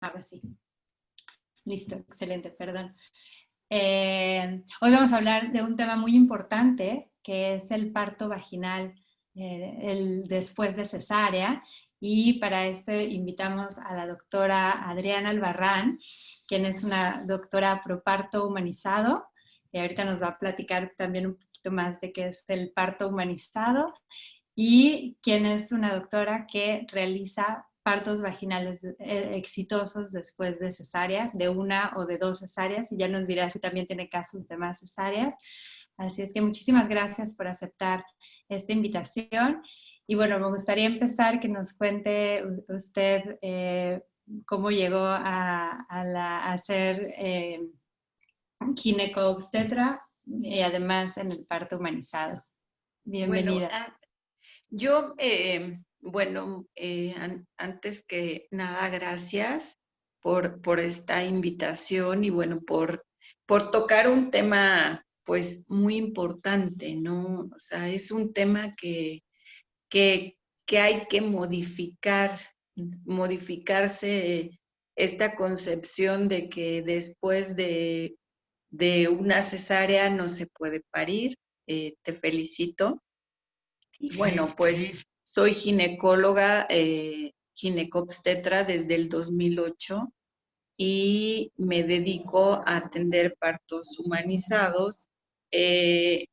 Ahora sí. Listo, excelente, perdón. Hoy vamos a hablar de un tema muy importante, que es el parto vaginal después de cesárea. Y para esto invitamos a la doctora Adriana Albarrán, quien es una doctora pro parto humanizado. Y ahorita nos va a platicar también un poquito más de qué es el parto humanizado, y quien es una doctora que realiza partos vaginales exitosos después de cesárea, de una o de dos cesáreas, y ya nos dirá si también tiene casos de más cesáreas. Así es que muchísimas gracias por aceptar esta invitación. Y bueno, me gustaría empezar que nos cuente usted cómo llegó a ser ginecobstetra y además en el parto humanizado. Bueno, Bienvenida. yo, antes que nada, gracias por esta invitación y bueno, por tocar un tema pues muy importante, ¿no? O sea, es un tema que, que hay que modificarse esta concepción de que después de una cesárea no se puede parir. Te felicito. Y bueno, pues soy ginecóloga, ginecobstetra desde el 2008 y me dedico a atender partos humanizados eh,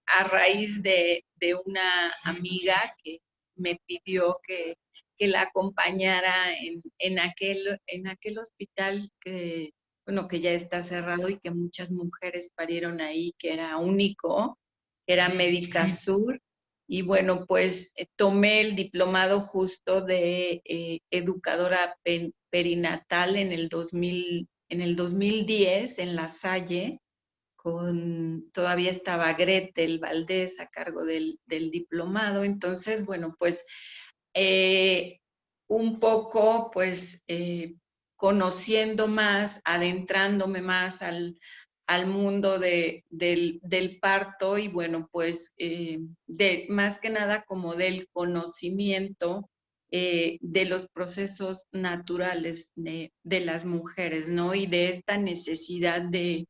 a raíz de una amiga que me pidió que la acompañara en aquel hospital que, bueno, que ya está cerrado y que muchas mujeres parieron ahí, que era único, que era Médica Sur. Y bueno, pues tomé el diplomado justo de educadora perinatal en el 2010 en La Salle. Todavía estaba Gretel Valdés a cargo del diplomado. Entonces, bueno, pues eh, un poco, pues conociendo más, adentrándome más al mundo del parto y bueno, pues más que nada como del conocimiento de los procesos naturales de las mujeres, ¿no? Y de esta necesidad de,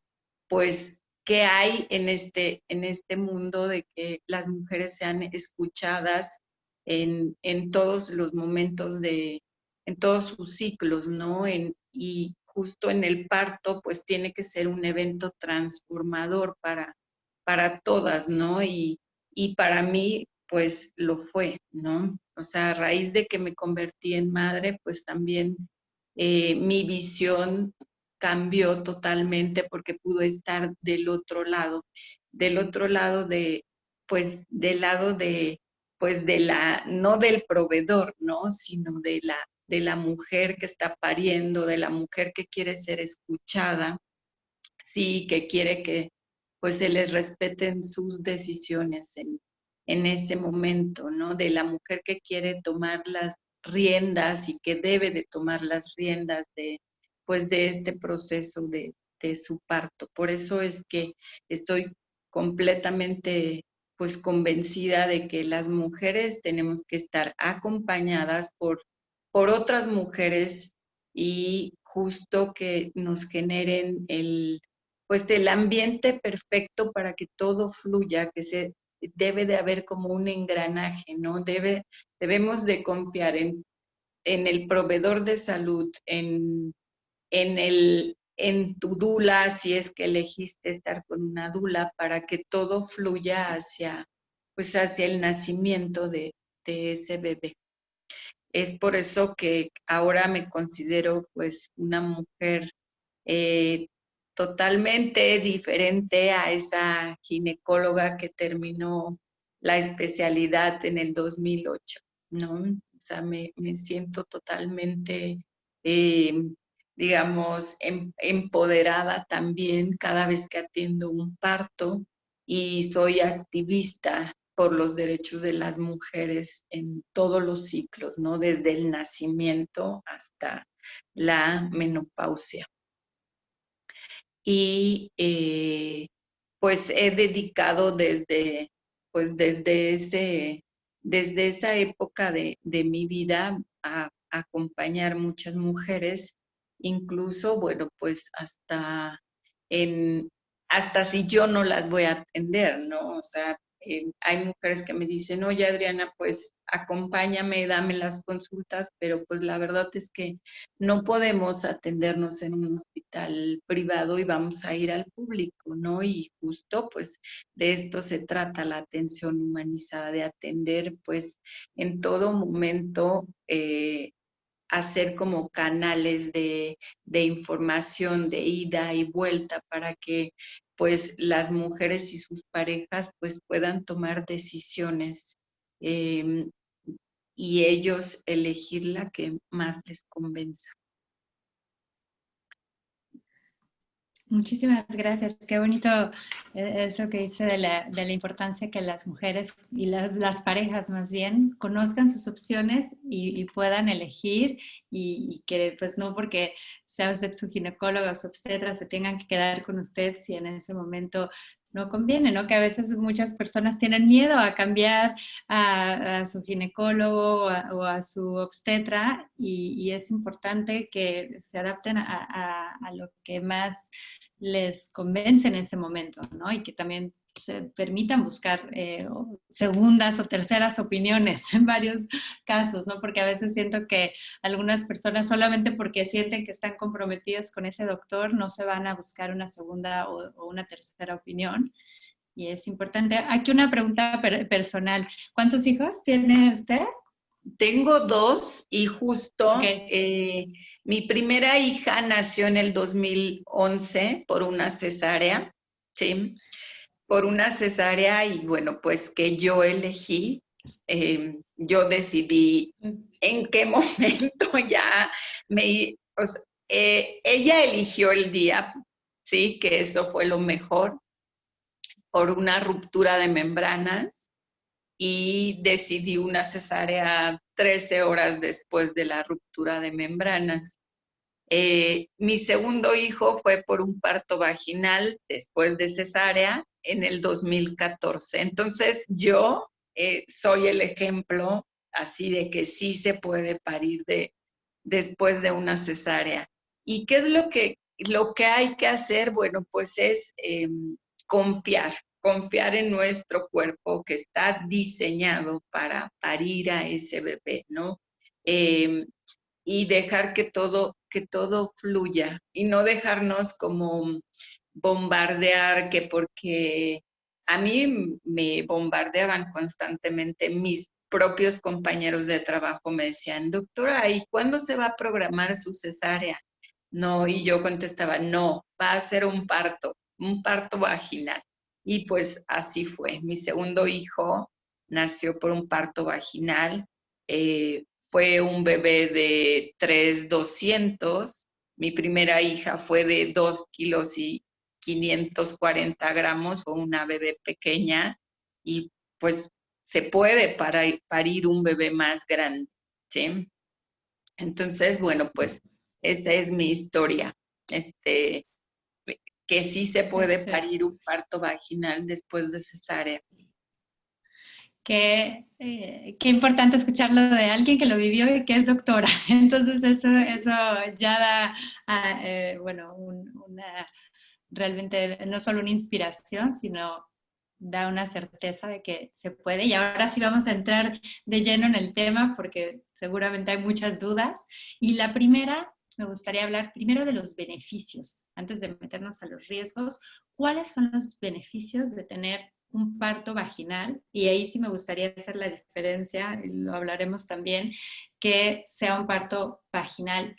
pues, qué hay en este mundo de que las mujeres sean escuchadas en todos los momentos en todos sus ciclos, ¿no? Y justo en el parto, pues tiene que ser un evento transformador para todas, ¿no? Y para mí, pues lo fue, ¿no? O sea, a raíz de que me convertí en madre, pues también mi visión cambió totalmente porque pudo estar del otro lado pues del lado pues no del proveedor, ¿no? Sino de la mujer que está pariendo, de la mujer que quiere ser escuchada, sí, que quiere que pues se les respeten sus decisiones en ese momento, ¿no? De la mujer que quiere tomar las riendas y que debe de tomar las riendas pues de este proceso de su parto. Por eso es que estoy completamente pues convencida de que las mujeres tenemos que estar acompañadas por otras mujeres y justo que nos generen pues el ambiente perfecto para que todo fluya, debe de haber como un engranaje, ¿no? Debemos de confiar en el proveedor de salud, en tu dula, si es que elegiste estar con una dula, para que todo fluya pues hacia el nacimiento de ese bebé. Es por eso que ahora me considero pues una mujer eh, totalmente diferente a esa ginecóloga que terminó la especialidad en el 2008, ¿no? O sea, me siento totalmente, eh, digamos, empoderada también cada vez que atiendo un parto y soy activista por los derechos de las mujeres en todos los ciclos, ¿no? Desde el nacimiento hasta la menopausia. Y pues he dedicado pues desde esa época de mi vida a acompañar muchas mujeres, incluso, bueno, pues hasta si yo no las voy a atender, ¿no? O sea, hay mujeres que me dicen, oye, Adriana, pues acompáñame, dame las consultas, pero pues la verdad es que no podemos atendernos en un hospital privado y vamos a ir al público, ¿no? Y justo pues de esto se trata la atención humanizada, de atender pues en todo momento, hacer como canales de información, de ida y vuelta para que pues las mujeres y sus parejas pues puedan tomar decisiones, eh, y ellos elegir la que más les convenza. Muchísimas gracias. Qué bonito eso que dice de la importancia que las mujeres y las parejas más bien conozcan sus opciones y puedan elegir y que pues no porque sea usted su ginecólogo o su obstetra se tengan que quedar con usted si en ese momento no conviene, ¿no? Que a veces muchas personas tienen miedo a cambiar a su ginecólogo o a su obstetra y es importante que se adapten a lo que más les convence en ese momento, ¿no? Y que también se permitan buscar segundas o terceras opiniones en varios casos, ¿no? Porque a veces siento que algunas personas solamente porque sienten que están comprometidas con ese doctor no se van a buscar una segunda o una tercera opinión. Y es importante. Aquí una pregunta personal. ¿Cuántos hijos tiene usted? Tengo dos y justo Okay. mi primera hija nació en el 2011 por una cesárea, ¿sí? Por una cesárea y bueno, pues que yo elegí, yo decidí en qué momento ya o sea, ella eligió el día, ¿sí? Que eso fue lo mejor, por una ruptura de membranas y decidí una cesárea 13 horas después de la ruptura de membranas. Mi segundo hijo fue por un parto vaginal después de cesárea en el 2014. Entonces yo soy el ejemplo así de que sí se puede parir después de una cesárea. ¿Y qué es lo que hay que hacer? Bueno, pues es confiar en nuestro cuerpo que está diseñado para parir a ese bebé, ¿no? Eh, y dejar que todo fluya y no dejarnos como bombardear, que porque a mí me bombardeaban constantemente mis propios compañeros de trabajo, me decían, doctora, ¿y cuándo se va a programar su cesárea? No, y yo contestaba, no, va a ser un parto vaginal. Y pues así fue. Mi segundo hijo nació por un parto vaginal. Fue un bebé de 3,200. Mi primera hija fue de 2 kilos y 540 gramos, fue una bebé pequeña y pues se puede parir un bebé más grande, ¿sí? Entonces, bueno, pues esa es mi historia, que sí se puede parir un parto vaginal después de cesárea. Qué importante escucharlo de alguien que lo vivió y que es doctora. Entonces eso ya da, bueno, realmente no solo una inspiración, sino da una certeza de que se puede. Y ahora sí vamos a entrar de lleno en el tema porque seguramente hay muchas dudas. Y la primera, me gustaría hablar primero de los beneficios, antes de meternos a los riesgos. ¿Cuáles son los beneficios de tener un parto vaginal? Y ahí sí me gustaría hacer la diferencia, y lo hablaremos también, que sea un parto vaginal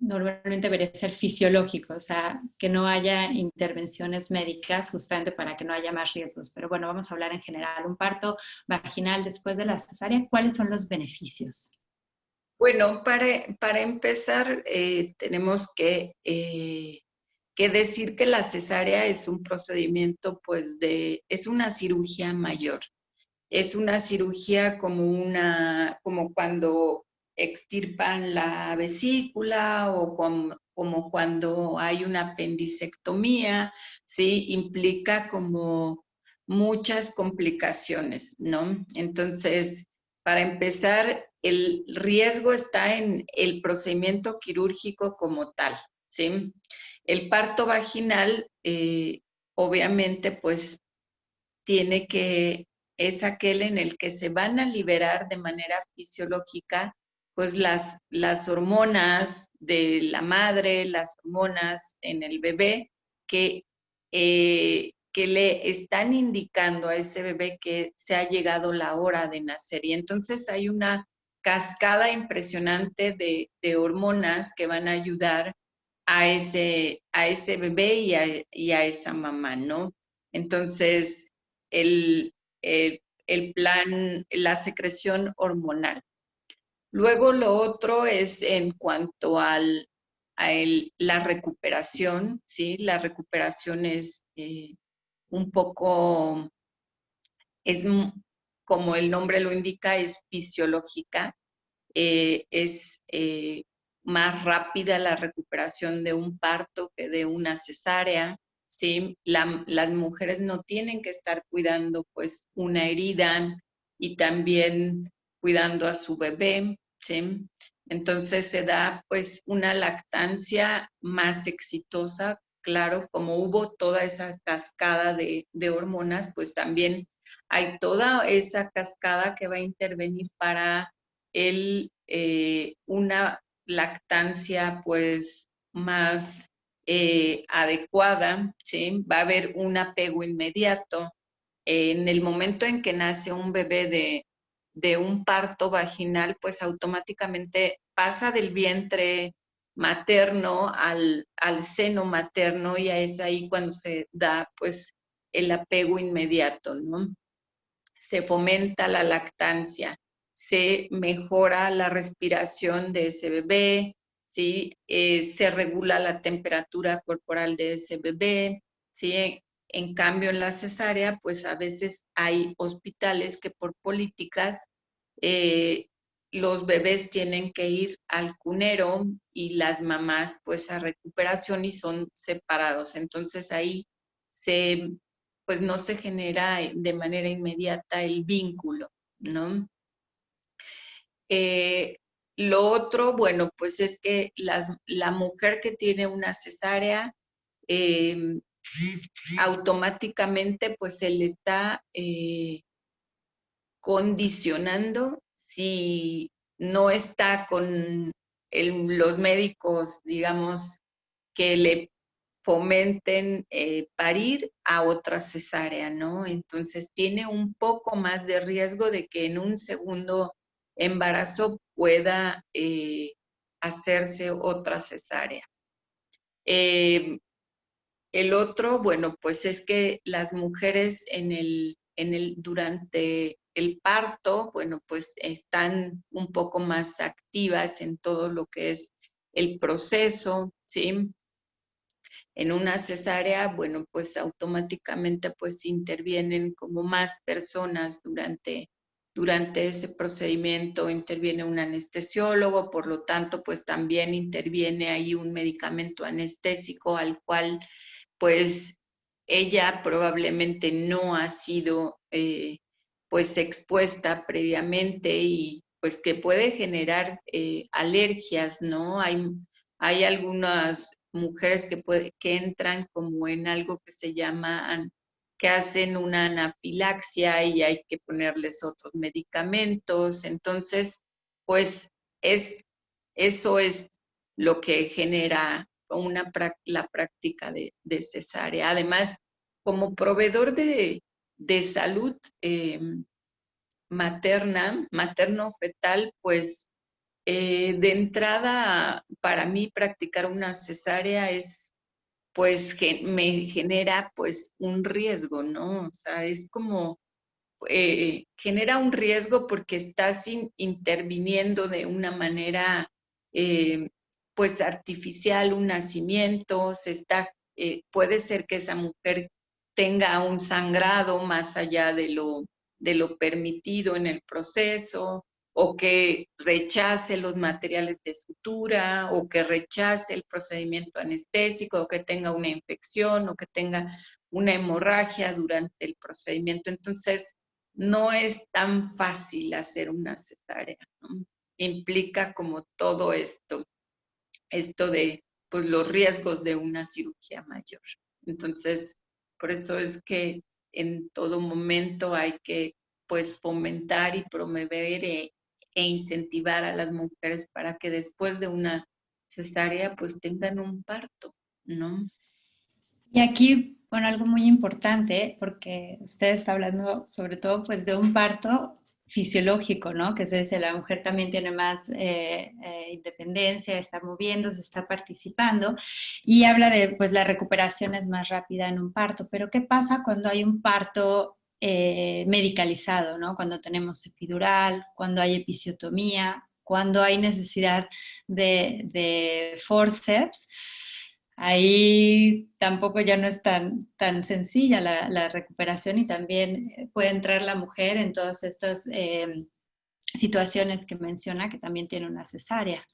normalmente debería ser fisiológico, o sea, que no haya intervenciones médicas justamente para que no haya más riesgos. Pero bueno, vamos a hablar en general. Un parto vaginal después de la cesárea, ¿cuáles son los beneficios? Bueno, para empezar, tenemos que decir que la cesárea es un procedimiento, pues, es una cirugía mayor. Es una cirugía como cuando extirpan la vesícula o como cuando hay una apendicectomía, ¿sí? Implica como muchas complicaciones, ¿no? Entonces, para empezar, el riesgo está en el procedimiento quirúrgico como tal, ¿sí? El parto vaginal, obviamente, pues es aquel en el que se van a liberar de manera fisiológica, pues las hormonas de la madre, las hormonas en el bebé, que le están indicando a ese bebé que se ha llegado la hora de nacer. Y entonces hay una cascada impresionante de hormonas que van a ayudar a ese bebé y a esa mamá, ¿no? Entonces, el, el plan, la secreción hormonal. Luego lo otro es en cuanto la recuperación, ¿sí? La recuperación es un poco, es como el nombre lo indica, es fisiológica, es más rápida la recuperación de un parto que de una cesárea, ¿sí? Las mujeres no tienen que estar cuidando pues una herida y también cuidando a su bebé, ¿sí? Entonces se da pues una lactancia más exitosa, claro, como hubo toda esa cascada de hormonas, pues también hay toda esa cascada que va a intervenir para una lactancia pues más adecuada, ¿sí? Va a haber un apego inmediato. En el momento en que nace un bebé de un parto vaginal, pues automáticamente pasa del vientre materno al seno materno y es ahí cuando se da pues el apego inmediato, ¿no? Se fomenta la lactancia, se mejora la respiración de ese bebé, ¿sí? Se regula la temperatura corporal de ese bebé, ¿sí? En cambio, en la cesárea, pues a veces hay hospitales que por políticas eh, los bebés tienen que ir al cunero y las mamás pues a recuperación y son separados. Entonces ahí se pues no se genera de manera inmediata el vínculo, ¿no? Eh, lo otro, bueno, pues es que la mujer que tiene una cesárea, eh, automáticamente pues se le está condicionando si no está con los médicos, digamos, que le fomenten parir a otra cesárea, ¿no? Entonces tiene un poco más de riesgo de que en un segundo embarazo pueda hacerse otra cesárea. El otro, bueno, pues es que las mujeres durante el parto, bueno, pues están un poco más activas en todo lo que es el proceso, ¿sí? En una cesárea, bueno, pues automáticamente pues intervienen como más personas durante ese procedimiento, interviene un anestesiólogo, por lo tanto, pues también interviene ahí un medicamento anestésico al cual pues ella probablemente no ha sido pues expuesta previamente y pues que puede generar alergias, ¿no? Hay algunas mujeres que entran como en algo que se llama, que hacen una anafilaxia y hay que ponerles otros medicamentos. Entonces, pues eso es lo que genera la práctica de cesárea. Además, como proveedor de salud materno-fetal, pues de entrada, para mí practicar una cesárea es, pues, me genera pues un riesgo, ¿no? O sea, es como, genera un riesgo porque estás interviniendo de una manera, pues, artificial, un nacimiento, puede ser que esa mujer tenga un sangrado más allá de lo permitido en el proceso, o que rechace los materiales de sutura, o que rechace el procedimiento anestésico, o que tenga una infección, o que tenga una hemorragia durante el procedimiento. Entonces, no es tan fácil hacer una cesárea, ¿no? Implica como todo esto de pues los riesgos de una cirugía mayor. Entonces, por eso es que en todo momento hay que pues fomentar y promover e incentivar a las mujeres para que después de una cesárea pues tengan un parto, ¿no? Y aquí, bueno, algo muy importante, porque usted está hablando sobre todo pues de un parto fisiológico, ¿no? Que es ese, la mujer también tiene más independencia, está moviéndose, está participando y habla de pues la recuperación es más rápida en un parto, pero ¿qué pasa cuando hay un parto medicalizado, ¿no? Cuando tenemos epidural, cuando hay episiotomía, cuando hay necesidad de forceps? Ahí tampoco ya no es tan sencilla la recuperación y también puede entrar la mujer en todas estas situaciones que menciona que también tiene una cesárea,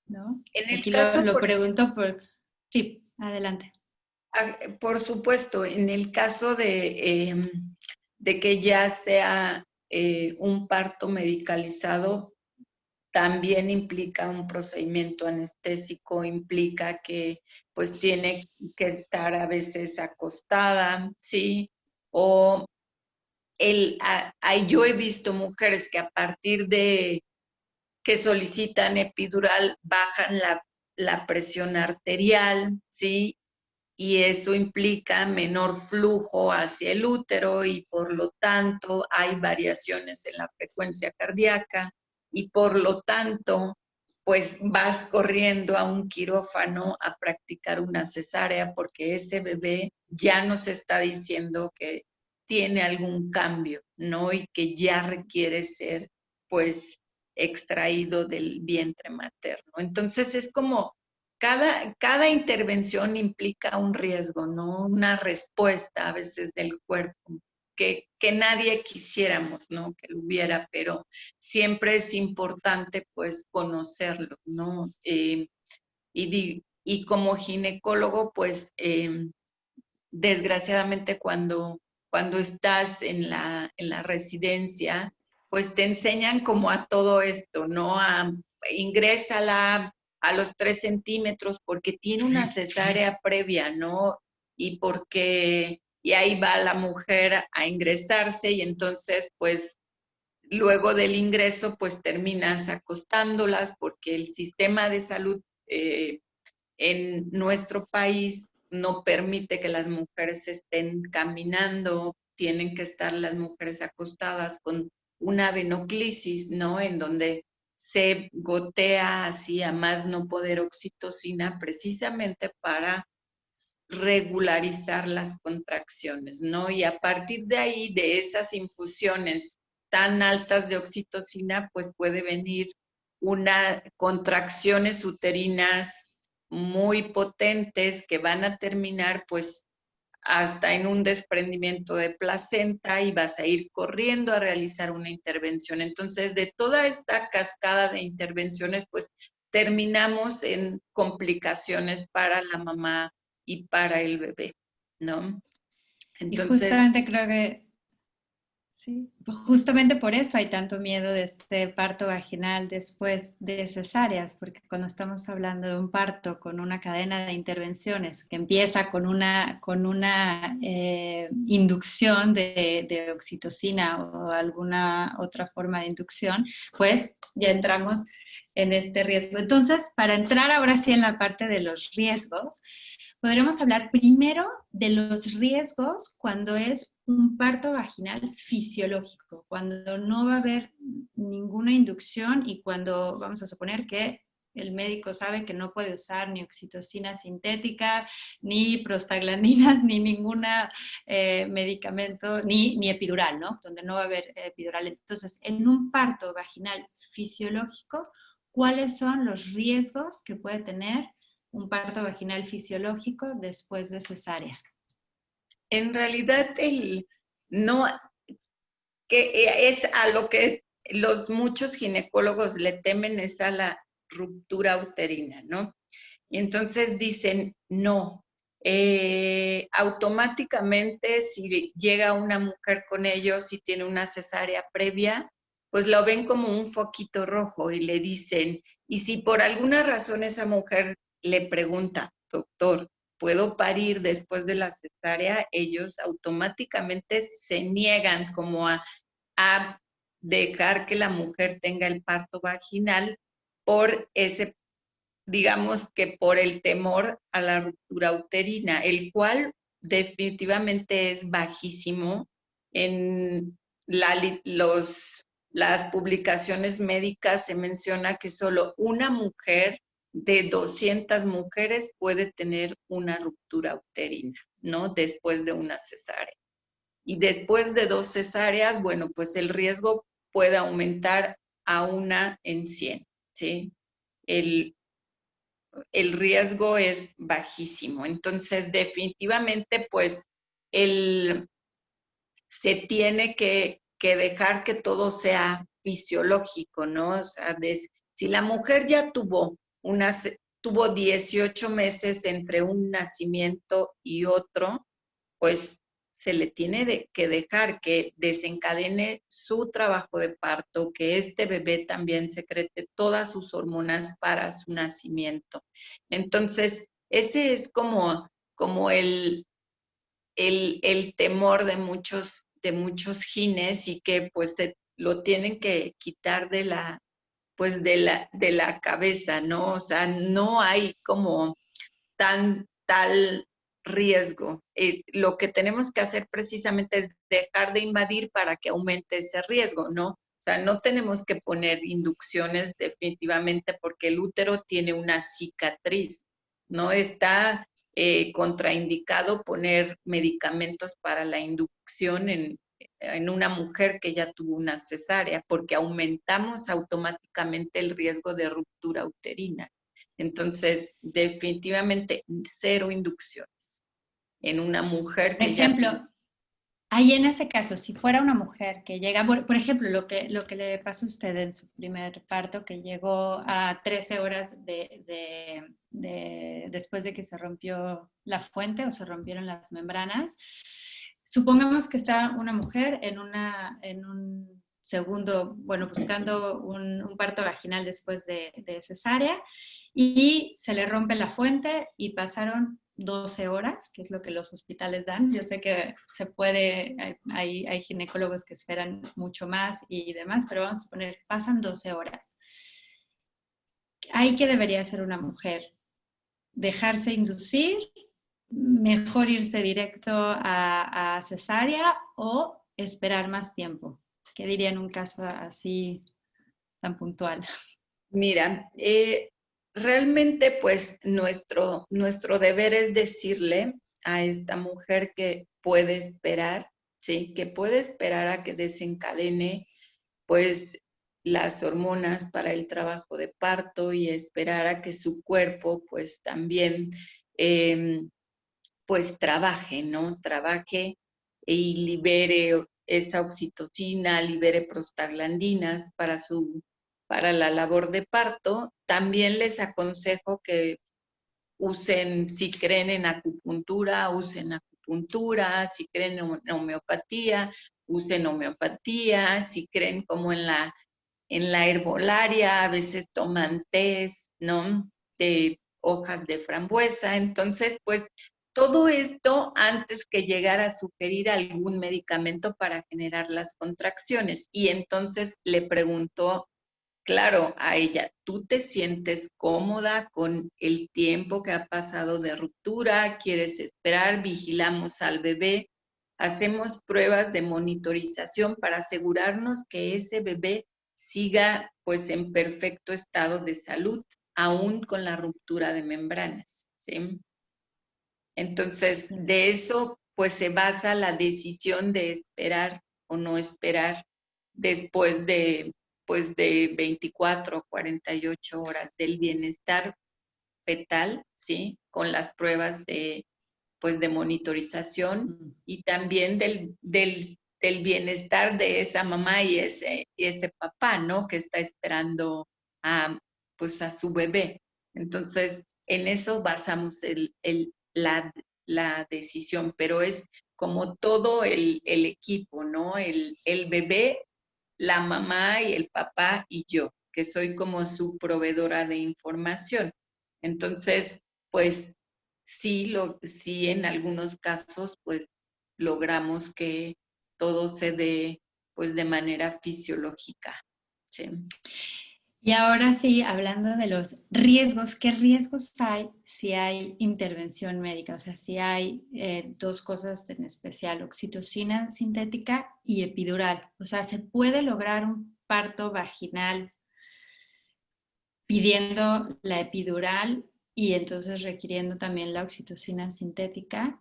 ¿no? En el Aquí caso, lo pregunto por... Sí, adelante. por supuesto, en el caso de que ya sea un parto medicalizado, también implica un procedimiento anestésico, implica que pues tiene que estar a veces acostada, ¿sí? O yo he visto mujeres que a partir de que solicitan epidural bajan la presión arterial, ¿sí? Y eso implica menor flujo hacia el útero y por lo tanto hay variaciones en la frecuencia cardíaca y por lo tanto pues vas corriendo a un quirófano a practicar una cesárea porque ese bebé ya nos está diciendo que tiene algún cambio, ¿no? Y que ya requiere ser pues extraído del vientre materno. Entonces es como cada intervención implica un riesgo, ¿no? Una respuesta a veces del cuerpo que nadie quisiéramos, ¿no? Que lo hubiera, pero siempre es importante pues conocerlo, ¿no? Y como ginecólogo, pues desgraciadamente cuando estás en la residencia, pues te enseñan como a todo esto, ¿no? Ingrésala a los 3 centímetros porque tiene una cesárea previa, ¿no? Y ahí va la mujer a ingresarse y entonces, pues, luego del ingreso, pues terminas acostándolas porque el sistema de salud en nuestro país no permite que las mujeres estén caminando, tienen que estar las mujeres acostadas con una venoclisis, ¿no? En donde se gotea así a más no poder oxitocina precisamente para regularizar las contracciones, ¿no? Y a partir de ahí, de esas infusiones tan altas de oxitocina, pues puede venir una contracciones uterinas muy potentes que van a terminar pues hasta en un desprendimiento de placenta y vas a ir corriendo a realizar una intervención. Entonces, de toda esta cascada de intervenciones, pues terminamos en complicaciones para la mamá y para el bebé, ¿no? Y Entonces, justamente creo que sí, justamente por eso hay tanto miedo de este parto vaginal después de cesáreas, porque cuando estamos hablando de un parto con una cadena de intervenciones que empieza con una inducción de oxitocina o alguna otra forma de inducción, pues ya entramos en este riesgo. Entonces, para entrar ahora sí en la parte de los riesgos, podremos hablar primero de los riesgos cuando es un parto vaginal fisiológico, cuando no va a haber ninguna inducción y cuando vamos a suponer que el médico sabe que no puede usar ni oxitocina sintética, ni prostaglandinas, ni ningún medicamento, ni epidural, ¿no? Donde no va a haber epidural. Entonces, en un parto vaginal fisiológico, ¿cuáles son los riesgos que puede tener un parto vaginal fisiológico después de cesárea? en realidad, no, que es a lo que los muchos ginecólogos le temen es a la ruptura uterina, ¿no? Y entonces dicen, no, automáticamente si llega una mujer con ellos y tiene una cesárea previa, pues lo ven como un foquito rojo y le dicen, y si por alguna razón esa mujer le pregunta, doctor, ¿puedo parir después de la cesárea? Ellos automáticamente se niegan como a dejar que la mujer tenga el parto vaginal por ese, digamos que por el temor a la ruptura uterina, el cual definitivamente es bajísimo. En las publicaciones médicas se menciona que solo una mujer de 200 mujeres puede tener una ruptura uterina, ¿no? Después de una cesárea. Y después de 2 cesáreas, bueno, pues el riesgo puede aumentar a 1 en 100, ¿sí? El, el riesgo es bajísimo. Entonces, definitivamente, pues, se tiene que dejar que todo sea fisiológico, ¿no? O sea, si la mujer ya tuvo 18 meses entre un nacimiento y otro, pues se le tiene que dejar que desencadene su trabajo de parto, que este bebé también secrete todas sus hormonas para su nacimiento. Entonces, ese es como el temor de muchos gines y que pues lo tienen que quitar pues de la cabeza, ¿no? O sea, no hay como tal riesgo. Lo que tenemos que hacer precisamente es dejar de invadir para que aumente ese riesgo, ¿no? O sea, no tenemos que poner inducciones definitivamente porque el útero tiene una cicatriz, no está contraindicado poner medicamentos para la inducción en una mujer que ya tuvo una cesárea, porque aumentamos automáticamente el riesgo de ruptura uterina. Entonces, definitivamente, 0 inducciones en una mujer Por que ya tuvo. ejemplo, ahí en ese caso, si fuera una mujer que llega, por ejemplo, lo que le pasó a usted en su primer parto, que llegó a 13 horas después de que se rompió la fuente o se rompieron las membranas, supongamos que está una mujer en un segundo, bueno, buscando un parto vaginal después de cesárea y se le rompe la fuente y pasaron 12 horas, que es lo que los hospitales dan. Yo sé que se puede, hay ginecólogos que esperan mucho más y demás, pero vamos a suponer, pasan 12 horas. ¿Ahí qué debería hacer una mujer? ¿Dejarse inducir? ¿Mejor irse directo a cesárea o esperar más tiempo? ¿Qué diría en un caso así tan puntual? Mira, realmente pues nuestro deber es decirle a esta mujer que puede esperar, ¿sí? Que puede esperar a que desencadene pues las hormonas para el trabajo de parto y esperar a que su cuerpo pues también pues trabaje, ¿no? Trabaje y libere esa oxitocina, libere prostaglandinas para la labor de parto. También les aconsejo que usen, si creen en acupuntura, usen acupuntura, si creen en homeopatía, usen homeopatía, si creen como en la herbolaria, a veces toman tés, ¿no? De hojas de frambuesa. Entonces, pues todo esto antes que llegar a sugerir algún medicamento para generar las contracciones. Y entonces le preguntó, claro, a ella, ¿tú te sientes cómoda con el tiempo que ha pasado de ruptura? ¿Quieres esperar? Vigilamos al bebé. Hacemos pruebas de monitorización para asegurarnos que ese bebé siga pues en perfecto estado de salud, aún con la ruptura de membranas, ¿sí? Entonces, de eso pues se basa la decisión de esperar o no esperar después de pues de 24 o 48 horas del bienestar fetal, ¿sí? Con las pruebas pues de monitorización y también del bienestar de esa mamá y ese papá, ¿no? Que está esperando pues a su bebé. Entonces, en eso basamos la la decisión, pero es como todo el equipo, ¿no? El bebé, la mamá y el papá y yo, que soy como su proveedora de información. Entonces, pues sí en algunos casos, pues logramos que todo se dé pues de manera fisiológica. Sí. Y ahora sí, hablando de los riesgos, ¿qué riesgos hay si hay intervención médica? O sea, si hay dos cosas en especial, oxitocina sintética y epidural. O sea, ¿se puede lograr un parto vaginal pidiendo la epidural y entonces requiriendo también la oxitocina sintética?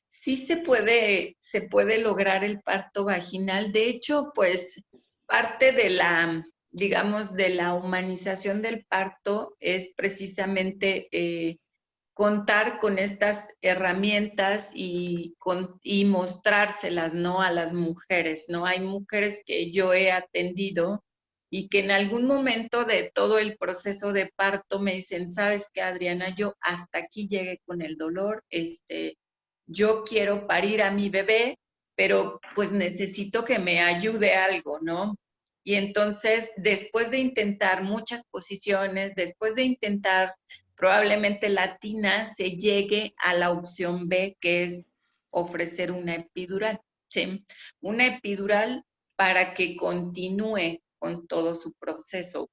Sí se puede lograr el parto vaginal. De hecho, pues parte de la, digamos, de la humanización del parto es precisamente contar con estas herramientas y mostrárselas, ¿no? A las mujeres, ¿no? Hay mujeres que yo he atendido y que en algún momento de todo el proceso de parto me dicen, ¿sabes qué, Adriana? Yo hasta aquí llegué con el dolor, yo quiero parir a mi bebé, pero pues necesito que me ayude algo, ¿no? Y entonces, después de intentar muchas posiciones, después de intentar probablemente latina, se llegue a la opción B, que es ofrecer una epidural, ¿sí? Una epidural para que continúe con todo su proceso.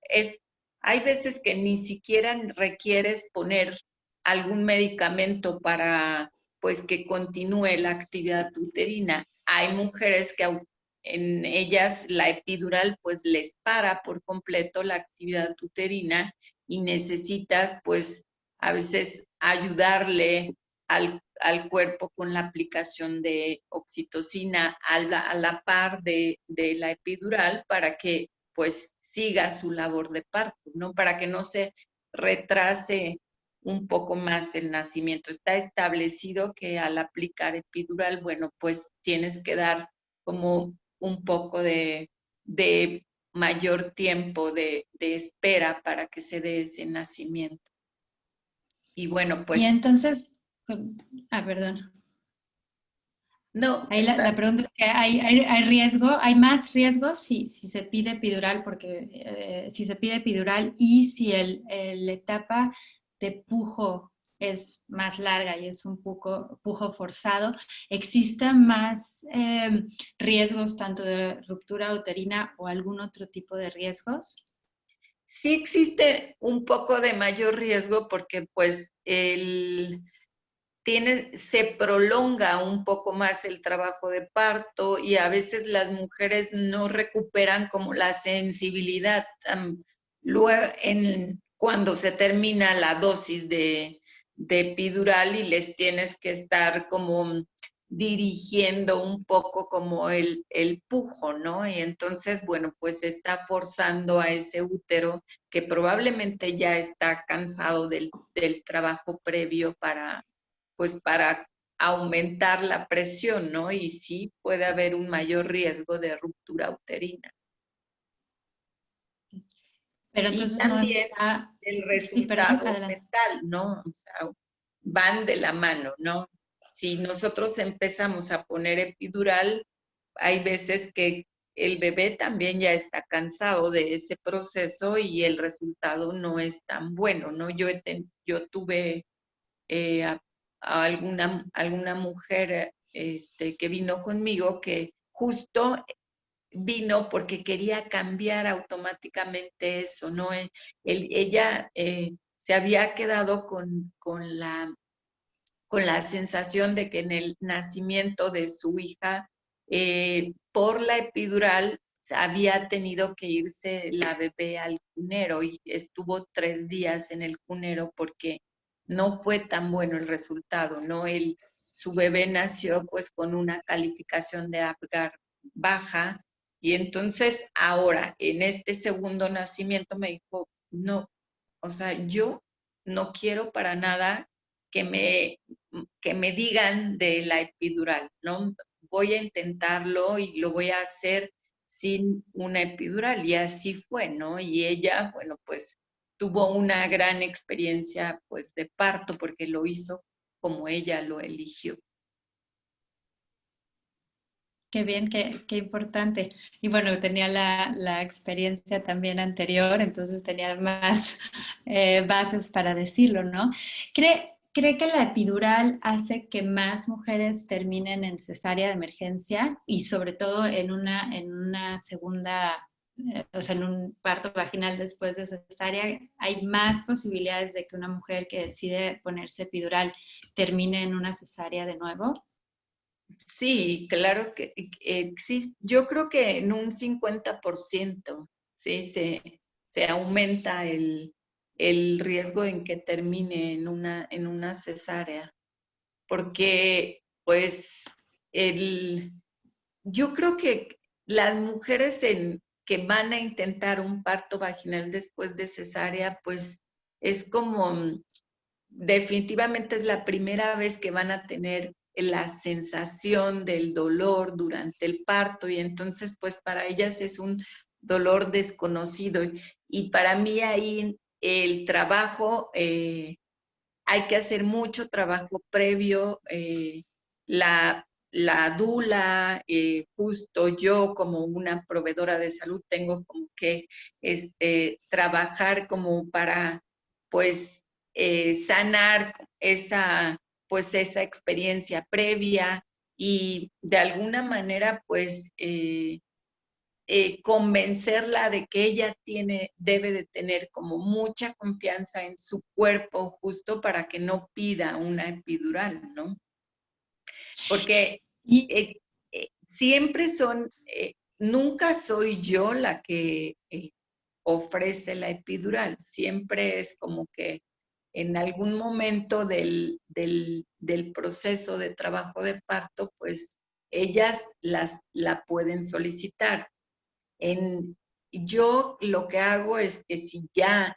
Hay veces que ni siquiera requieres poner algún medicamento para pues que continúe la actividad uterina. Hay mujeres que en ellas la epidural pues les para por completo la actividad uterina y necesitas pues a veces ayudarle al cuerpo con la aplicación de oxitocina a la par de la epidural para que pues siga su labor de parto, ¿no? Para que no se retrase un poco más el nacimiento. Está establecido que al aplicar epidural, bueno, pues tienes que dar como un poco de mayor tiempo de espera para que se dé ese nacimiento. Y bueno, Y pues entonces, perdón. no, Ahí está. la pregunta es que hay riesgo, hay más riesgo si se pide epidural, porque si se pide epidural y si la etapa de pujo es más larga y es un pujo forzado, ¿existen más riesgos tanto de ruptura uterina o algún otro tipo de riesgos? Sí existe un poco de mayor riesgo porque pues se prolonga un poco más el trabajo de parto y a veces las mujeres no recuperan como la sensibilidad luego cuando se termina la dosis de epidural y les tienes que estar como dirigiendo un poco como el pujo, ¿no? Y entonces, bueno, pues se está forzando a ese útero que probablemente ya está cansado del trabajo previo pues para aumentar la presión, ¿no? Y sí puede haber un mayor riesgo de ruptura uterina. Pero Y entonces no también está, el sí, perdón, resultado adelante. fetal, ¿no? O sea, van de la mano, ¿no? Si nosotros empezamos a poner epidural, hay veces que el bebé también ya está cansado de ese proceso y el resultado no es tan bueno, ¿no? Yo tuve a alguna mujer que vino conmigo que justo vino porque quería cambiar automáticamente eso, ¿no? Ella se había quedado con la sensación de que en el nacimiento de su hija, por la epidural, había tenido que irse la bebé al cunero y estuvo 3 días en el cunero porque no fue tan bueno el resultado, ¿no? Su bebé nació pues con una calificación de Apgar baja y entonces ahora en este segundo nacimiento me dijo, no, o sea, yo no quiero para nada que me digan de la epidural, ¿no? Voy a intentarlo y lo voy a hacer sin una epidural. Y así fue, ¿no? Y ella, bueno, pues tuvo una gran experiencia, pues, de parto porque lo hizo como ella lo eligió. Qué bien, qué importante. Y bueno, tenía la experiencia también anterior, entonces tenía más bases para decirlo, ¿no? ¿Cree que la epidural hace que más mujeres terminen en cesárea de emergencia y sobre todo en una segunda, o sea, en un parto vaginal después de cesárea? ¿Hay más posibilidades de que una mujer que decide ponerse epidural termine en una cesárea de nuevo? Sí, claro que existe. Yo creo que en un 50%, sí, se aumenta el riesgo en que termine en una cesárea, porque pues el, yo creo que las mujeres que van a intentar un parto vaginal después de cesárea, pues es como definitivamente es la primera vez que van a tener la sensación del dolor durante el parto y entonces pues para ellas es un dolor desconocido y para mí ahí el trabajo, hay que hacer mucho trabajo previo, la dula, justo yo como una proveedora de salud tengo como que trabajar como para pues sanar pues esa experiencia previa y de alguna manera pues convencerla de que ella debe de tener como mucha confianza en su cuerpo justo para que no pida una epidural, ¿no? Porque Y siempre nunca soy yo la que ofrece la epidural, siempre es como que en algún momento del proceso de trabajo de parto, pues ellas la pueden solicitar. Yo lo que hago es que si ya,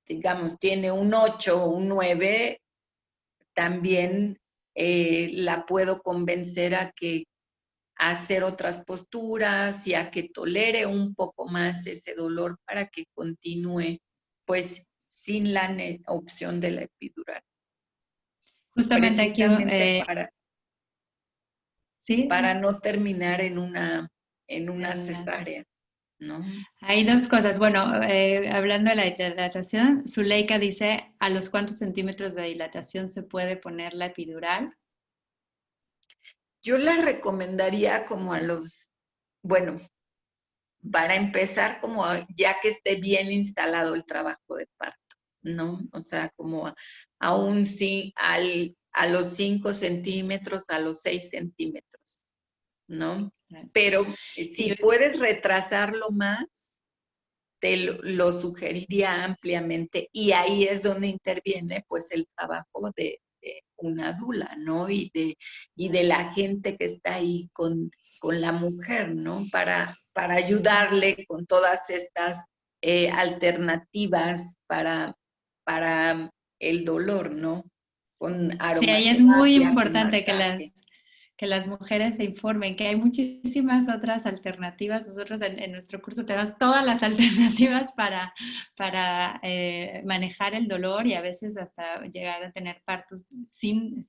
digamos, tiene un 8 o un 9, también la puedo convencer a hacer otras posturas y a que tolere un poco más ese dolor para que continúe, pues, sin la opción de la epidural. justamente aquí, Precisamente para sí, no terminar en una en una cesárea, ¿no? hay dos cosas. Bueno, hablando de la dilatación, Zuleika dice, ¿a los cuántos centímetros de dilatación se puede poner la epidural? Yo la recomendaría como bueno, para empezar, como ya que esté bien instalado el trabajo de parto, ¿no? O sea, como aún sí, a los 5 centímetros, a los 6 centímetros, ¿no? Pero Y, si puedes retrasarlo más, lo sugeriría ampliamente y ahí es donde interviene pues el trabajo de una dula, ¿no? Y de la gente que está ahí con la mujer, ¿no? Para ayudarle con todas estas alternativas para el dolor, ¿no? Con sí, ahí es muy aromaterapia, con importante masaje. que las mujeres se informen, que hay muchísimas otras alternativas. Nosotros en nuestro curso tenemos todas las alternativas para manejar el dolor y a veces hasta llegar a tener partos sin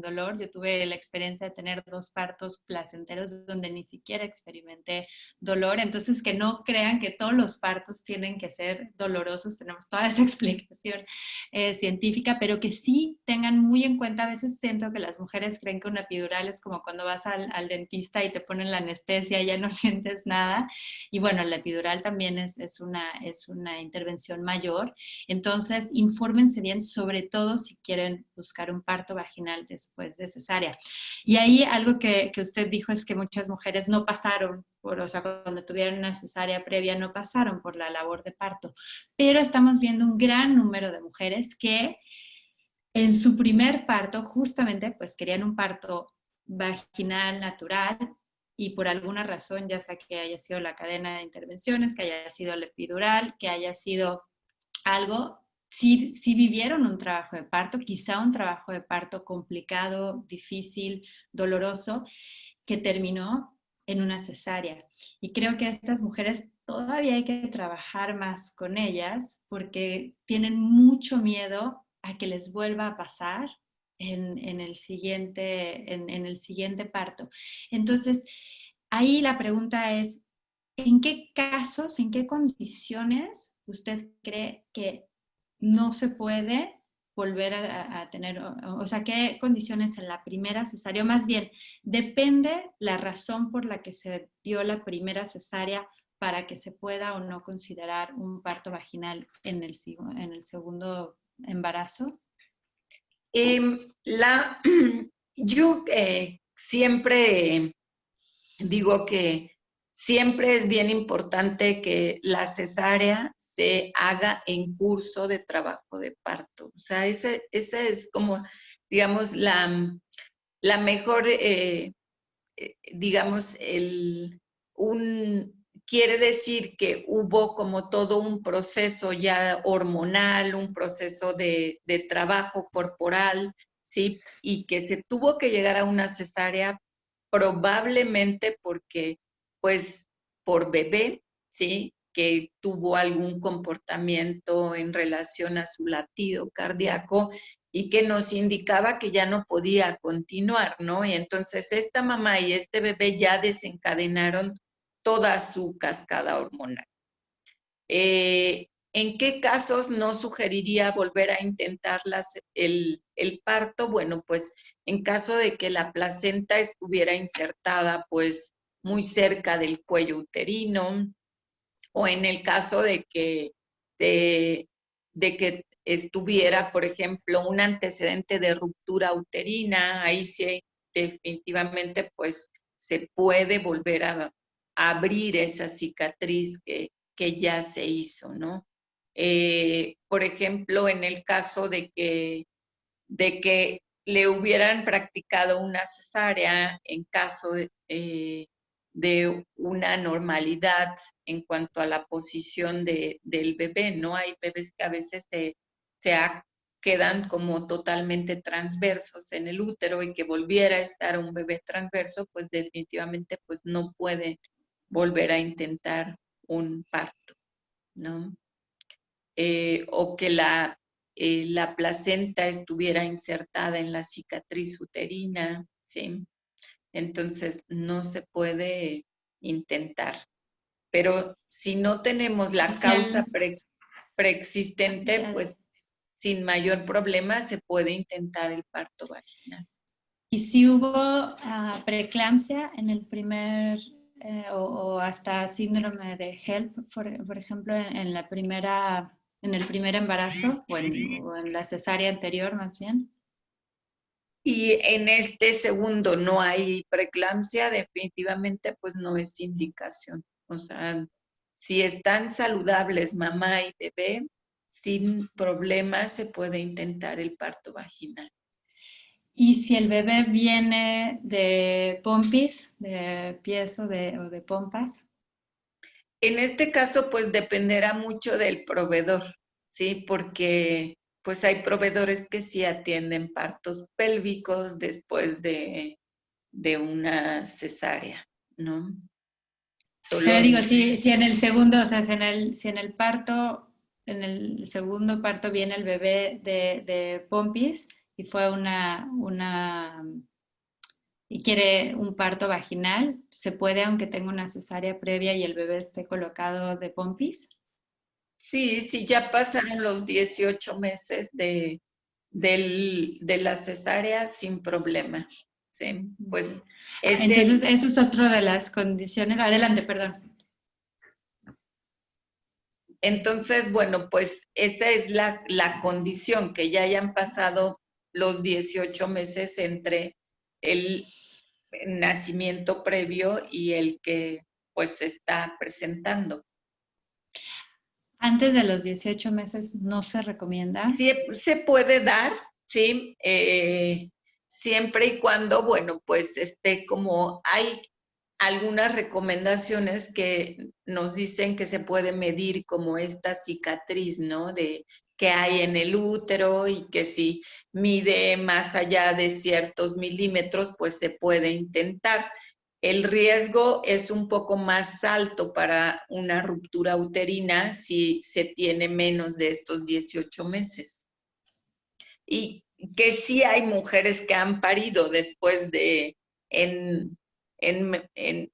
dolor. Yo tuve la experiencia de tener 2 partos placenteros donde ni siquiera experimenté dolor. Entonces, que no crean que todos los partos tienen que ser dolorosos. Tenemos toda esa explicación científica, pero que sí tengan muy en cuenta. A veces siento que las mujeres creen que una epidural es como cuando vas al dentista y te ponen la anestesia y ya no sientes nada. Y bueno, la epidural también es una intervención mayor. Entonces, infórmense bien, sobre todo si quieren buscar un parto vaginal después de cesárea. Y ahí algo que usted dijo es que muchas mujeres no pasaron o sea, cuando tuvieron una cesárea previa no pasaron por la labor de parto, pero estamos viendo un gran número de mujeres que en su primer parto justamente pues querían un parto vaginal natural y por alguna razón, ya sea que haya sido la cadena de intervenciones, que haya sido la epidural, que haya sido algo, sí vivieron un trabajo de parto, quizá un trabajo de parto complicado, difícil, doloroso, que terminó en una cesárea. Y creo que a estas mujeres todavía hay que trabajar más con ellas porque tienen mucho miedo a que les vuelva a pasar en el siguiente parto. Entonces, ahí la pregunta es, ¿en qué casos, en qué condiciones usted cree que no se puede volver a tener, o sea, qué condiciones en la primera cesárea? O más bien, depende la razón por la que se dio la primera cesárea para que se pueda o no considerar un parto vaginal en el segundo embarazo. Yo siempre digo que siempre es bien importante que la cesárea se haga en curso de trabajo de parto. O sea, ese es como, digamos, la mejor, digamos, quiere decir que hubo como todo un proceso ya hormonal, un proceso de trabajo corporal, ¿sí? Y que se tuvo que llegar a una cesárea probablemente porque, pues, por bebé, ¿sí? Que tuvo algún comportamiento en relación a su latido cardíaco y que nos indicaba que ya no podía continuar, ¿no? Y entonces esta mamá y este bebé ya desencadenaron toda su cascada hormonal. ¿En qué casos no sugeriría volver a intentar el parto? Bueno, pues en caso de que la placenta estuviera insertada pues muy cerca del cuello uterino, o en el caso de que estuviera, por ejemplo, un antecedente de ruptura uterina, ahí sí definitivamente pues se puede volver a abrir esa cicatriz que ya se hizo, ¿no? Por ejemplo, en el caso de que le hubieran practicado una cesárea en caso de una normalidad en cuanto a la posición del bebé, ¿no? Hay bebés que a veces quedan como totalmente transversos en el útero y que volviera a estar un bebé transverso, pues definitivamente pues no puede volver a intentar un parto, ¿no? O que la placenta estuviera insertada en la cicatriz uterina, ¿sí? Entonces no se puede intentar. Pero si no tenemos la causa preexistente, pues sin mayor problema se puede intentar el parto vaginal. ¿Y si hubo preeclampsia en el primer o hasta síndrome de HELP, por ejemplo, en el primer embarazo o en la cesárea anterior más bien? Y en este segundo no hay preeclampsia, definitivamente pues no es indicación. O sea, si están saludables mamá y bebé, sin problema se puede intentar el parto vaginal. Y si el bebé viene de pompis, de pies o de pompas. En este caso, pues dependerá mucho del proveedor, ¿sí? Porque pues hay proveedores que sí atienden partos pélvicos después de una cesárea, ¿no? Pero digo, si en el segundo, o sea, si en el parto, en el segundo parto viene el bebé de pompis y fue y quiere un parto vaginal, ¿se puede aunque tenga una cesárea previa y el bebé esté colocado de pompis? Sí, sí, ya pasaron los 18 meses de la cesárea sin problema, ¿sí? Pues Entonces, eso es otro de las condiciones. Adelante, perdón. Entonces, bueno, pues esa es la condición, que ya hayan pasado los 18 meses entre el nacimiento previo y el que pues se está presentando. Antes de los 18 meses no se recomienda. Sí, se puede dar, ¿sí? Siempre y cuando, bueno, pues como hay algunas recomendaciones que nos dicen que se puede medir como esta cicatriz, ¿no? De que hay en el útero y que si mide más allá de ciertos milímetros, pues se puede intentar. El riesgo es un poco más alto para una ruptura uterina si se tiene menos de estos 18 meses. Y que sí hay mujeres que han parido después de, en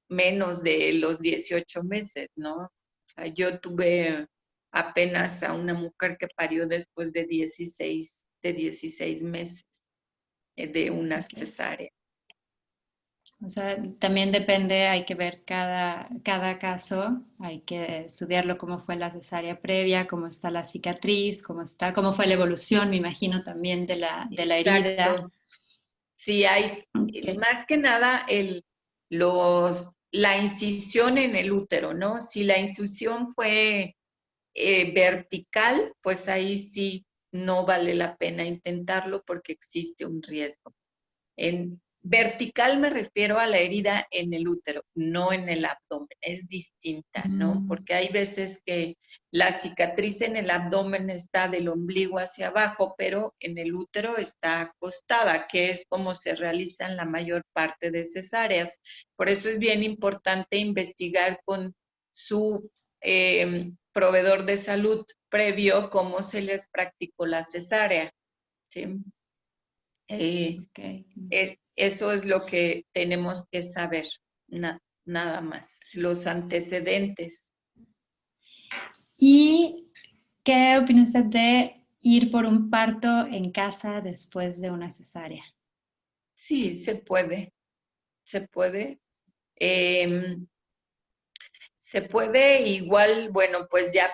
menos de los 18 meses, ¿no? O sea, yo tuve apenas a una mujer que parió después de 16 meses de una Okay. cesárea. O sea, también depende, hay que ver cada caso, hay que estudiarlo cómo fue la cesárea previa, cómo está la cicatriz, cómo fue la evolución, me imagino también de la herida. Exacto. Sí, hay, Okay. más que nada, la incisión en el útero, ¿no? Si la incisión fue vertical, pues ahí sí no vale la pena intentarlo porque existe un riesgo. En vertical me refiero a la herida en el útero, no en el abdomen. Es distinta, ¿no? Mm, Porque hay veces que la cicatriz en el abdomen está del ombligo hacia abajo, pero en el útero está acostada, que es como se realizan la mayor parte de cesáreas. Por eso es bien importante investigar con su proveedor de salud previo cómo se les practicó la cesárea. ¿Sí? Eh, okay. Eso es lo que tenemos que saber, nada más, los antecedentes. ¿Y qué opina usted de ir por un parto en casa después de una cesárea? Sí, se puede, se puede. Eh, Se puede igual, bueno, pues ya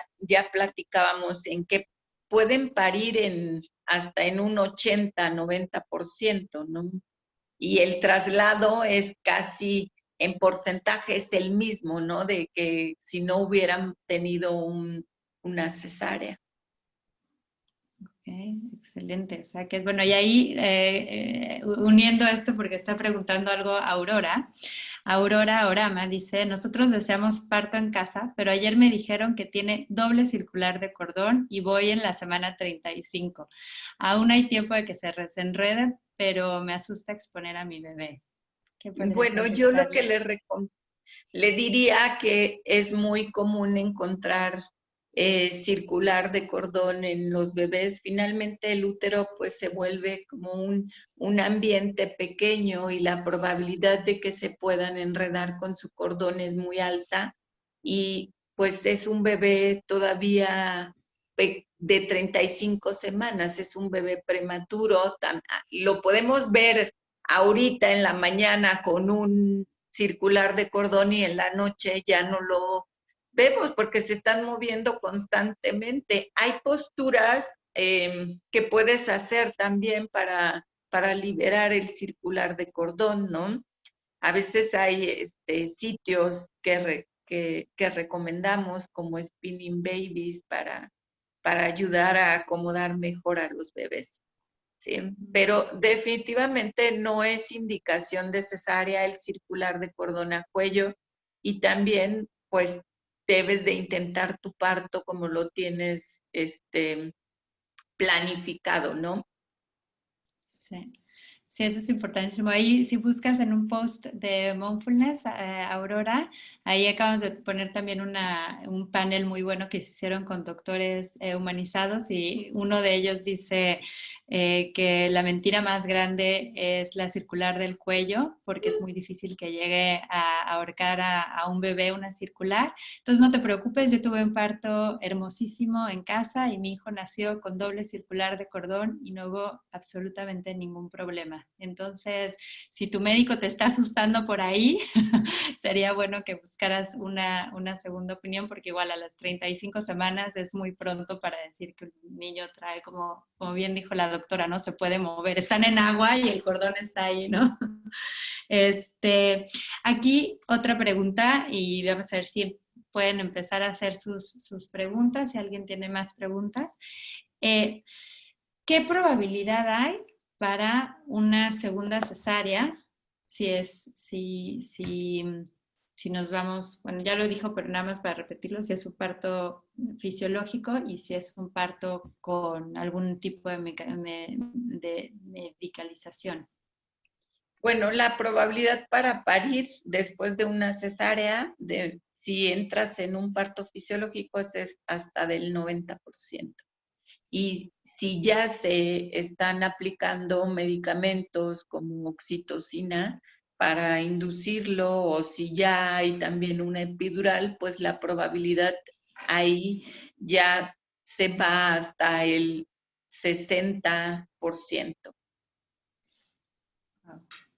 platicábamos en que pueden parir hasta en un 80-90%, ¿no? Y el traslado es casi, en porcentaje es el mismo, ¿no? De que si no hubieran tenido una cesárea. Okay, excelente. O sea que, bueno, y ahí uniendo esto, porque está preguntando algo Aurora. Aurora Orama dice, nosotros deseamos parto en casa, pero ayer me dijeron que tiene doble circular de cordón y voy en la semana 35. Aún hay tiempo de que se desenrede, pero me asusta exponer a mi bebé. ¿Qué podría Bueno, yo lo que contestarle? le diría que es muy común encontrar circular de cordón en los bebés. Finalmente el útero pues se vuelve como un ambiente pequeño y la probabilidad de que se puedan enredar con su cordón es muy alta y pues es un bebé todavía de 35 semanas, es un bebé prematuro. Lo podemos ver ahorita en la mañana con un circular de cordón y en la noche ya no lo vemos porque se están moviendo constantemente. Hay posturas que puedes hacer también para liberar el circular de cordón, ¿no? A veces hay sitios que recomendamos como spinning babies para ayudar a acomodar mejor a los bebés. Sí, pero definitivamente no es indicación de cesárea el circular de cordón a cuello y también pues debes de intentar tu parto como lo tienes planificado, ¿no? Sí. Sí, eso es importantísimo. Ahí, si buscas en un post de Mindfulness, Aurora, ahí acabamos de poner también un panel muy bueno que se hicieron con doctores humanizados y uno de ellos dice que la mentira más grande es la circular del cuello, porque es muy difícil que llegue a ahorcar a un bebé una circular. Entonces, no te preocupes, yo tuve un parto hermosísimo en casa y mi hijo nació con doble circular de cordón y no hubo absolutamente ningún problema. Entonces, si tu médico te está asustando por ahí, sería bueno que buscaras una segunda opinión, porque igual a las 35 semanas es muy pronto para decir que un niño trae, como bien dijo la doctora, no se puede mover. Están en agua y el cordón está ahí, ¿no? Este, aquí otra pregunta y vamos a ver si pueden empezar a hacer sus preguntas, si alguien tiene más preguntas. Eh, ¿Qué probabilidad hay para una segunda cesárea si nos vamos, bueno, ya lo dijo, pero nada más para repetirlo, si es un parto fisiológico y si es un parto con algún tipo de medicalización? Bueno, la probabilidad para parir después de una cesárea, si entras en un parto fisiológico, es hasta del 90%. y si ya se están aplicando medicamentos como oxitocina para inducirlo o si ya hay también una epidural, pues la probabilidad ahí ya se va hasta el 60%.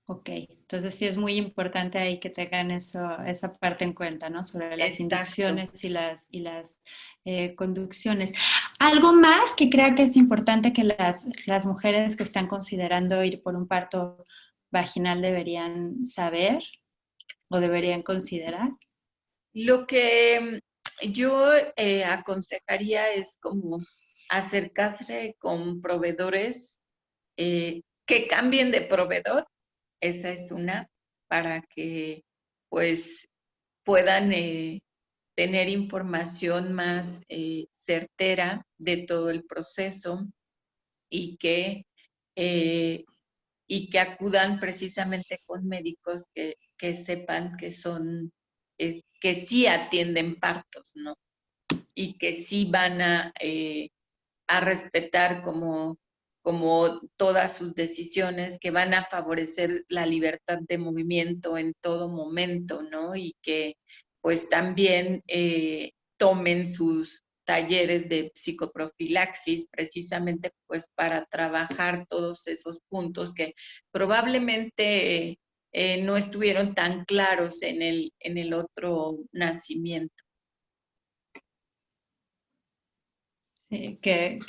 Ok, entonces sí es muy importante ahí que tengan esa parte en cuenta, ¿no? Sobre las Exacto. inducciones y las conducciones. Algo más que crea que es importante que las mujeres que están considerando ir por un parto vaginal deberían saber o deberían considerar. Lo que yo aconsejaría es como acercarse con proveedores que cambien de proveedor. Esa es una, para que pues puedan tener información más certera de todo el proceso y eh, y que acudan precisamente con médicos que sepan que son, que sí atienden partos, ¿no? Y que sí van a respetar como todas sus decisiones, que van a favorecer la libertad de movimiento en todo momento, ¿no? Y que pues también tomen sus talleres de psicoprofilaxis precisamente pues para trabajar todos esos puntos que probablemente no estuvieron tan claros en el otro nacimiento. Sí, que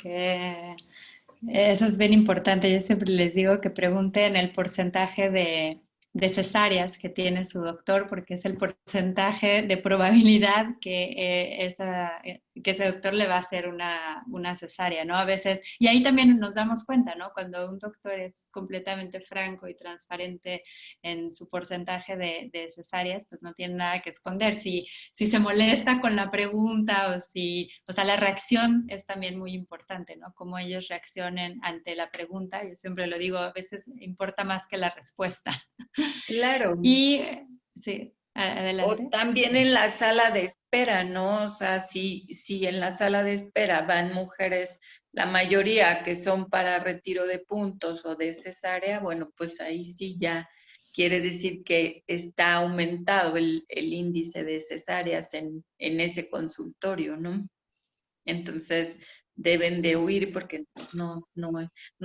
eso es bien importante. Yo siempre les digo que pregunten el porcentaje de cesáreas que tiene su doctor, porque es el porcentaje de probabilidad que ese doctor le va a hacer una cesárea, ¿no? A veces, y ahí también nos damos cuenta, ¿no? Cuando un doctor es completamente franco y transparente en su porcentaje de cesáreas, pues no tiene nada que esconder. Si se molesta con la pregunta o sea, la reacción es también muy importante, ¿no? Cómo ellos reaccionen ante la pregunta, yo siempre lo digo, a veces importa más que la respuesta. Claro. Y sí, O adelante. también en la sala de espera, ¿no? O sea, si en la sala de espera van mujeres, la mayoría que son para retiro de puntos o de cesárea, bueno, pues ahí sí ya quiere decir que está aumentado el índice de cesáreas en ese consultorio, ¿no? Entonces deben de huir porque no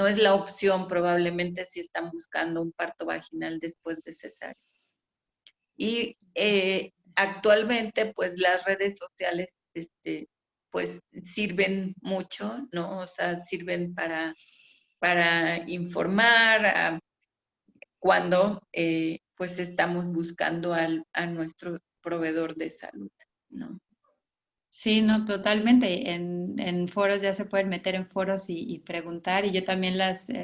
es la opción probablemente si están buscando un parto vaginal después de cesárea. Y actualmente, pues las redes sociales, pues sirven mucho, ¿no? O sea, sirven para informar cuando, pues estamos buscando a nuestro proveedor de salud, ¿no? Sí, no, totalmente. En foros ya se pueden meter en foros y preguntar. Y yo también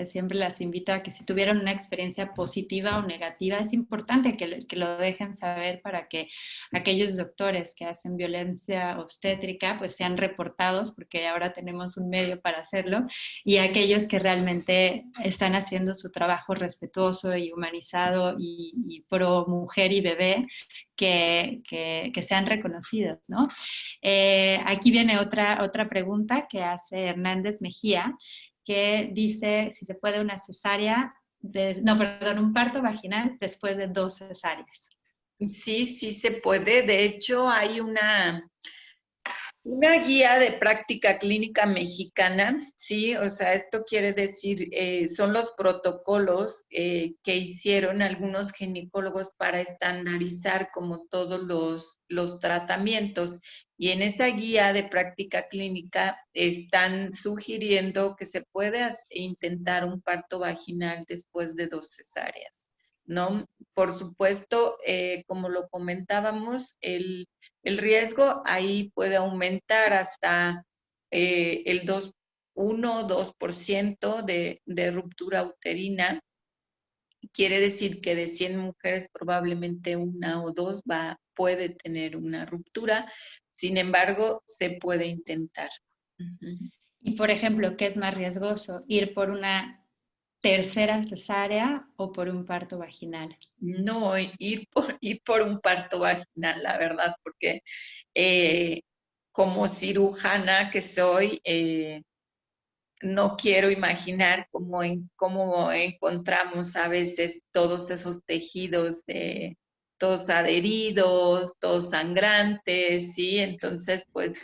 siempre las invito a que si tuvieron una experiencia positiva o negativa, es importante que lo dejen saber para que aquellos doctores que hacen violencia obstétrica pues sean reportados, porque ahora tenemos un medio para hacerlo, y aquellos que realmente están haciendo su trabajo respetuoso y humanizado y pro mujer y bebé, que sean reconocidos, ¿no? Aquí viene otra pregunta que hace Hernández Mejía, que dice si se puede una cesárea, no, perdón, un parto vaginal después de 2 cesáreas. Sí, sí se puede. De hecho, hay una guía de práctica clínica mexicana, sí, o sea, esto quiere decir, son los protocolos que hicieron algunos ginecólogos para estandarizar como todos los tratamientos. Y en esa guía de práctica clínica están sugiriendo que se puede intentar un parto vaginal después de 2 cesáreas, ¿no? Por supuesto, como lo comentábamos, el riesgo ahí puede aumentar hasta el 1 o 2% de ruptura uterina. Quiere decir que de 100 mujeres probablemente una o dos puede tener una ruptura. Sin embargo, se puede intentar. Y por ejemplo, ¿qué es más riesgoso? ¿Ir por una tercera cesárea o por un parto vaginal? No, ir por un parto vaginal, la verdad, porque eh, como cirujana que soy, no quiero imaginar cómo encontramos a veces todos esos tejidos todos adheridos, todos sangrantes, ¿sí? Entonces, pues,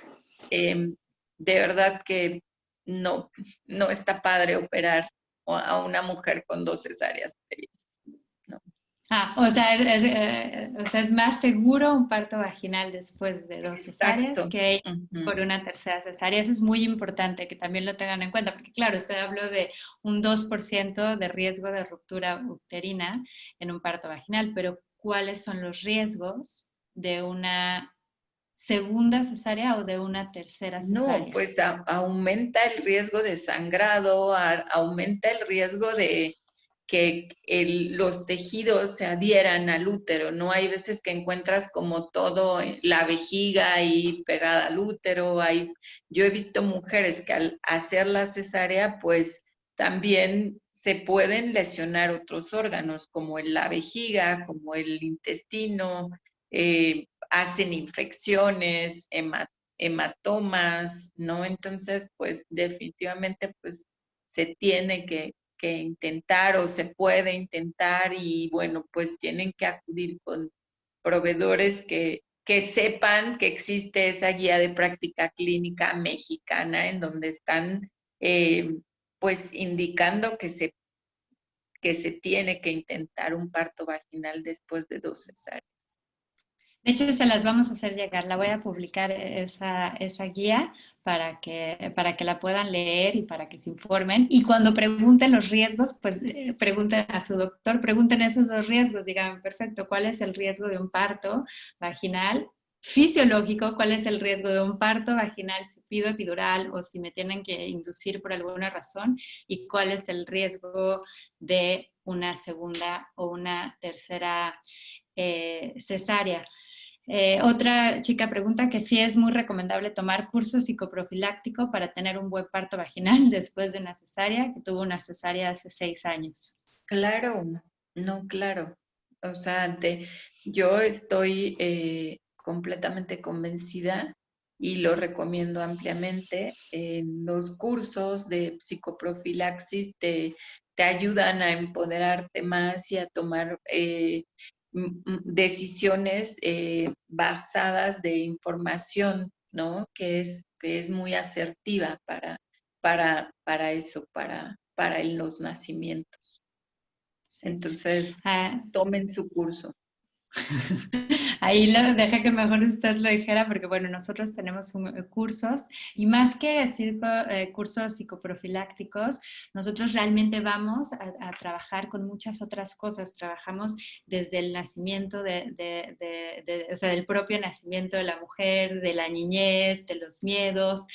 de verdad que no, no está padre operar a una mujer con 2 cesáreas previas, ¿no? O sea, es más seguro un parto vaginal después de 2 cesáreas Exacto. que Ujú. por una tercera cesárea. Eso es muy importante que también lo tengan en cuenta, porque claro, usted habló de un 2% de riesgo de ruptura uterina en un parto vaginal, pero ¿cuáles son los riesgos de una segunda cesárea o de una tercera No, cesárea? pues aumenta el riesgo de sangrado, aumenta el riesgo de que los tejidos se adhieran al útero, ¿no? Hay veces que encuentras como todo, la vejiga ahí pegada al útero. Yo he visto mujeres que al hacer la cesárea, pues también se pueden lesionar otros órganos, como la vejiga, como el intestino, hacen infecciones, hematomas, ¿no? Entonces, pues definitivamente, pues se tiene que intentar o se puede intentar y bueno, pues tienen que acudir con proveedores que sepan que existe esa guía de práctica clínica mexicana en donde están eh, pues indicando que se tiene que intentar un parto vaginal después de 2 cesáreas. De hecho, se las vamos a hacer llegar. La voy a publicar esa guía para que la puedan leer y para que se informen. Y cuando pregunten los riesgos, pues pregunten a su doctor, pregunten esos 2 riesgos. Digan, perfecto, ¿cuál es el riesgo de un parto vaginal fisiológico? ¿Cuál es el riesgo de un parto vaginal si pido epidural o si me tienen que inducir por alguna razón? ¿Y cuál es el riesgo de una segunda o una tercera cesárea? Otra chica pregunta que sí es muy recomendable tomar curso psicoprofiláctico para tener un buen parto vaginal después de una cesárea, que tuvo una cesárea hace 6 años. Claro, no, claro. O sea, yo estoy completamente convencida y lo recomiendo ampliamente. Los cursos de psicoprofilaxis te ayudan a empoderarte más y a tomar decisiones basadas de información, ¿no? Que es muy asertiva para eso, para los nacimientos. Sí. Entonces, Ah, tomen su curso. ahí lo dejé que mejor usted lo dijera porque, bueno, nosotros tenemos cursos y más que decir cursos psicoprofilácticos, nosotros realmente vamos a trabajar con muchas otras cosas. Trabajamos desde el nacimiento o sea, del propio nacimiento de la mujer, de la niñez, de los miedos,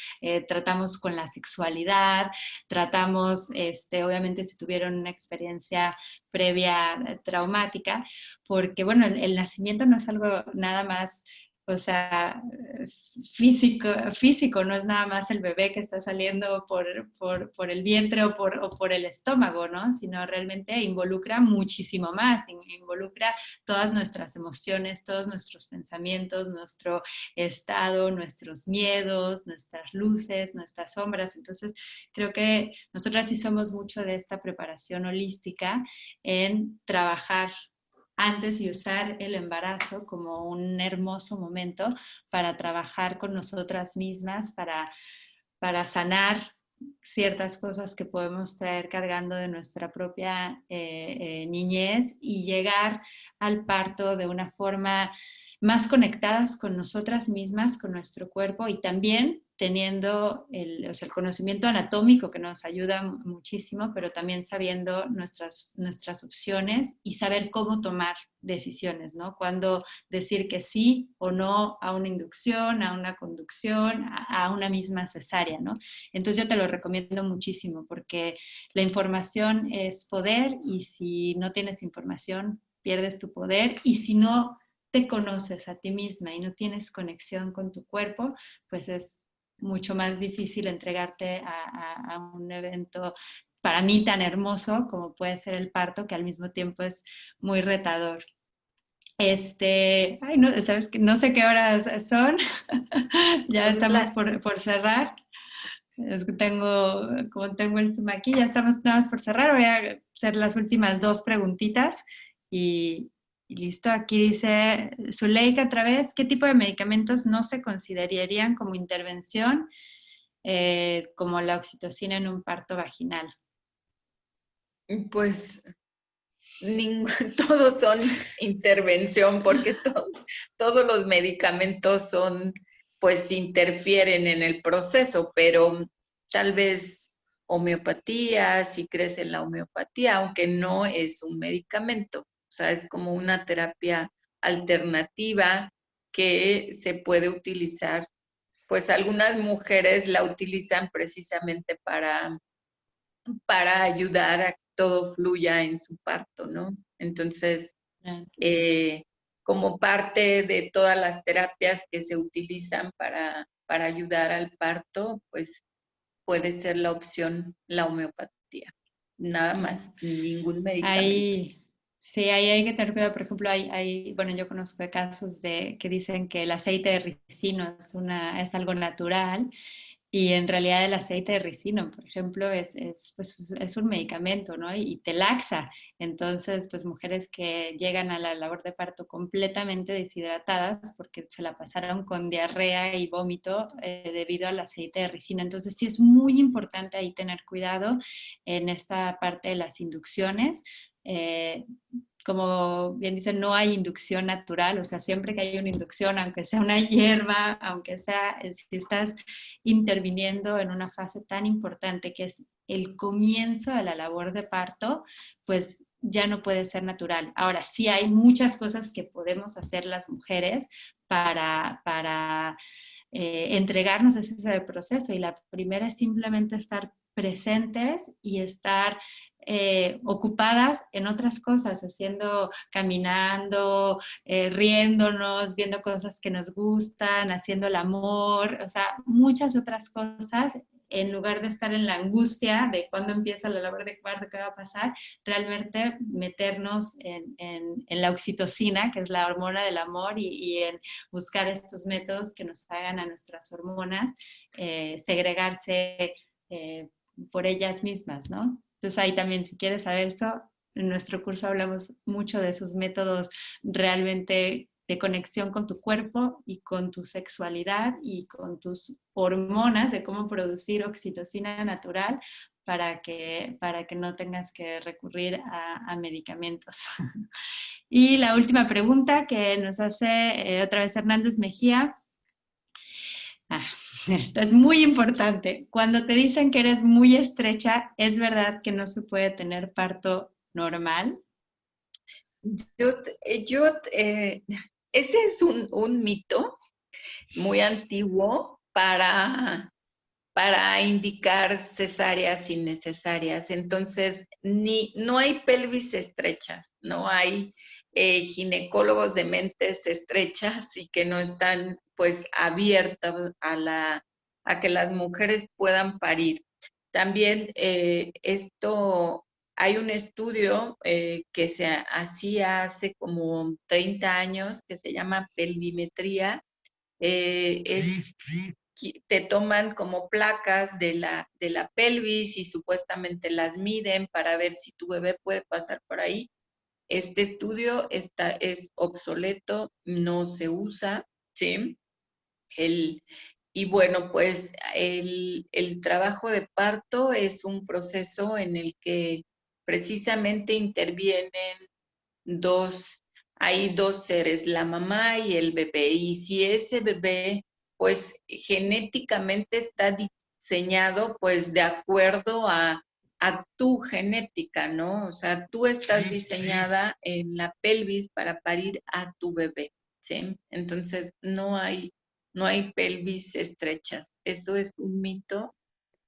tratamos con la sexualidad, tratamos, obviamente, si tuvieron una experiencia previa traumática, porque bueno, el nacimiento no es algo nada más, o sea, físico, no es nada más el bebé que está saliendo por el vientre o por el estómago, ¿no? Sino realmente involucra muchísimo más, involucra todas nuestras emociones, todos nuestros pensamientos, nuestro estado, nuestros miedos, nuestras luces, nuestras sombras. Entonces, creo que nosotras sí somos mucho de esta preparación holística en trabajar antes y usar el embarazo como un hermoso momento para trabajar con nosotras mismas, para sanar ciertas cosas que podemos traer cargando de nuestra propia niñez y llegar al parto de una forma más conectadas con nosotras mismas, con nuestro cuerpo y también teniendo o sea, el conocimiento anatómico que nos ayuda muchísimo, pero también sabiendo nuestras opciones y saber cómo tomar decisiones, ¿no? Cuando decir que sí o no a una inducción, a una conducción, a una misma cesárea, ¿no? Entonces yo te lo recomiendo muchísimo porque la información es poder y si no tienes información, pierdes tu poder y si no te conoces a ti misma y no tienes conexión con tu cuerpo, pues es mucho más difícil entregarte a un evento para mí tan hermoso como puede ser el parto, que al mismo tiempo es muy retador. Ay, no, sabes que no sé qué horas son, ya Son estamos la- por cerrar. Es que como tengo el Zoom aquí, ya estamos nada más por cerrar. Voy a hacer las últimas dos preguntitas y listo. Aquí dice Zuleika otra vez, ¿qué tipo de medicamentos no se considerarían como intervención, como la oxitocina en un parto vaginal? Pues todos son intervención porque todos los medicamentos son, pues interfieren en el proceso, pero tal vez homeopatía, si crees en la homeopatía, aunque no es un medicamento, o sea, es como una terapia alternativa que se puede utilizar, pues algunas mujeres la utilizan precisamente para ayudar a que todo fluya en su parto, ¿no? Entonces, Ah, eh, como parte de todas las terapias que se utilizan para ayudar al parto, pues puede ser la opción la homeopatía. Nada claro. más, ningún medicamento. Ahí, sí, ahí hay que tener cuidado. Por ejemplo, bueno, yo conozco de casos que dicen que el aceite de ricino es algo natural y en realidad el aceite de ricino, por ejemplo, pues, es un medicamento, ¿no? Y te laxa. Entonces, pues mujeres que llegan a la labor de parto completamente deshidratadas porque se la pasaron con diarrea y vómito debido al aceite de ricino. Entonces, sí es muy importante ahí tener cuidado en esta parte de las inducciones. Eh, Como bien dicen, no hay inducción natural, o sea, siempre que hay una inducción, aunque sea una hierba, aunque sea, si estás interviniendo en una fase tan importante que es el comienzo de la labor de parto, pues ya no puede ser natural. Ahora, sí hay muchas cosas que podemos hacer las mujeres para entregarnos a ese proceso y la primera es simplemente estar presentes y estar ocupadas en otras cosas, caminando, riéndonos, viendo cosas que nos gustan, haciendo el amor, o sea, muchas otras cosas en lugar de estar en la angustia de cuándo empieza la labor de parto, qué va a pasar, realmente meternos en la oxitocina, que es la hormona del amor, y en buscar estos métodos que nos hagan a nuestras hormonas segregarse eh, por ellas mismas, ¿no? Entonces ahí también, si quieres saber eso, en nuestro curso hablamos mucho de esos métodos realmente de conexión con tu cuerpo y con tu sexualidad y con tus hormonas, de cómo producir oxitocina natural para que no tengas que recurrir a medicamentos. Y la última pregunta que nos hace otra vez Hernández Mejía. Ah, esta es muy importante. Cuando te dicen que eres muy estrecha, ¿es verdad que no se puede tener parto normal? Ese es un mito muy antiguo para indicar cesáreas innecesarias. Entonces, no hay pelvis estrechas, no hay ginecólogos de mentes estrechas y que no están pues abiertas a que las mujeres puedan parir. También hay un estudio que se hacía hace como 30 años que se llama pelvimetría. Es te toman como placas de la pelvis y supuestamente las miden para ver si tu bebé puede pasar por ahí. Este estudio es obsoleto, no se usa, ¿sí? Y bueno, pues el trabajo de parto es un proceso en el que precisamente intervienen dos, hay dos seres, la mamá y el bebé. Y si ese bebé, pues genéticamente está diseñado, pues de acuerdo a tu genética, ¿no? O sea, tú estás diseñada en la pelvis para parir a tu bebé, ¿sí? Entonces, no hay pelvis estrechas. Eso es un mito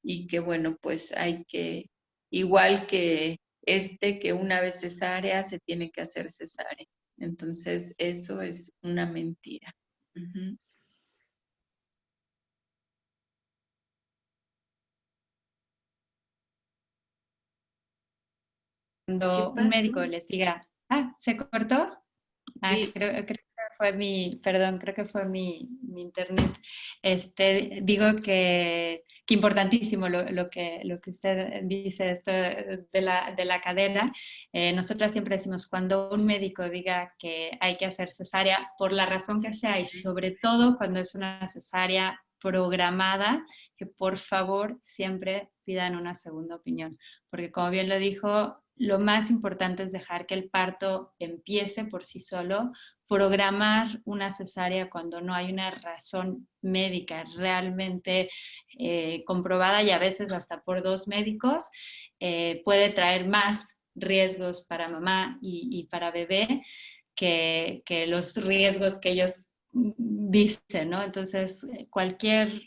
y que bueno, pues igual que que una vez cesárea se tiene que hacer cesárea. Entonces, eso es una mentira. Ujú. ¿Qué Cuando un médico pasó? les diga, ¿se cortó? Sí, Creo. perdón, creo que fue mi internet. Digo que importantísimo lo que usted dice esto de la cadera. Nosotras siempre decimos, cuando un médico diga que hay que hacer cesárea, por la razón que sea, y sobre todo cuando es una cesárea programada, que por favor siempre pidan una segunda opinión, porque como bien lo dijo, lo más importante es dejar que el parto empiece por sí solo. Programar una cesárea cuando no hay una razón médica realmente comprobada, y a veces hasta por dos médicos, puede traer más riesgos para mamá y para bebé que los riesgos que ellos dicen, ¿no? Entonces, cualquier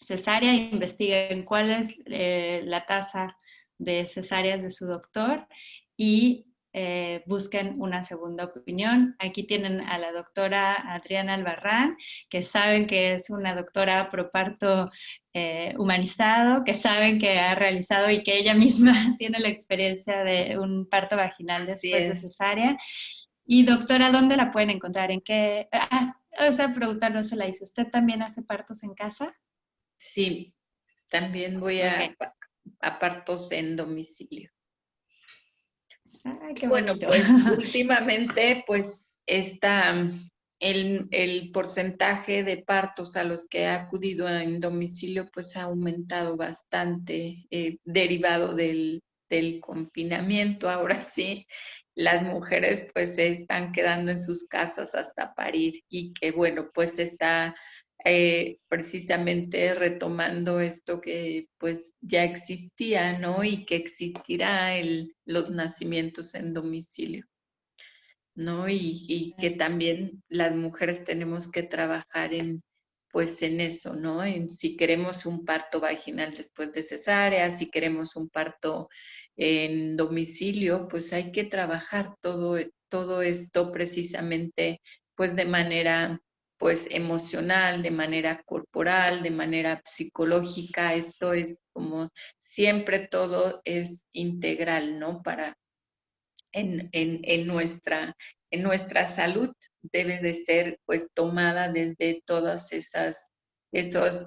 cesárea, investiguen cuál es la tasa de cesáreas de su doctor y busquen una segunda opinión. Aquí tienen a la doctora Adriana Albarrán, que saben que es una doctora pro parto humanizado, que saben que ha realizado y que ella misma tiene la experiencia de un parto vaginal Así después de es. cesárea. Y doctora, ¿dónde la pueden encontrar? ¿En qué? Esa pregunta no se la hice. ¿Usted también hace partos en casa? Sí, también voy Ok. a partos en domicilio. Ay, qué Bueno, bonito. pues últimamente, pues el porcentaje de partos a los que ha acudido en domicilio, pues ha aumentado bastante, derivado del confinamiento. Ahora sí, las mujeres pues se están quedando en sus casas hasta parir, y que bueno, pues está precisamente retomando esto que pues ya existía, ¿no? Y que existirá los nacimientos en domicilio, ¿no? Y que también las mujeres tenemos que trabajar pues en eso, ¿no? En si queremos un parto vaginal después de cesárea, si queremos un parto en domicilio, pues hay que trabajar todo esto precisamente pues de manera pues emocional, de manera corporal, de manera psicológica. Esto es como siempre, todo es integral, ¿no? En nuestra salud debe de ser pues tomada desde todos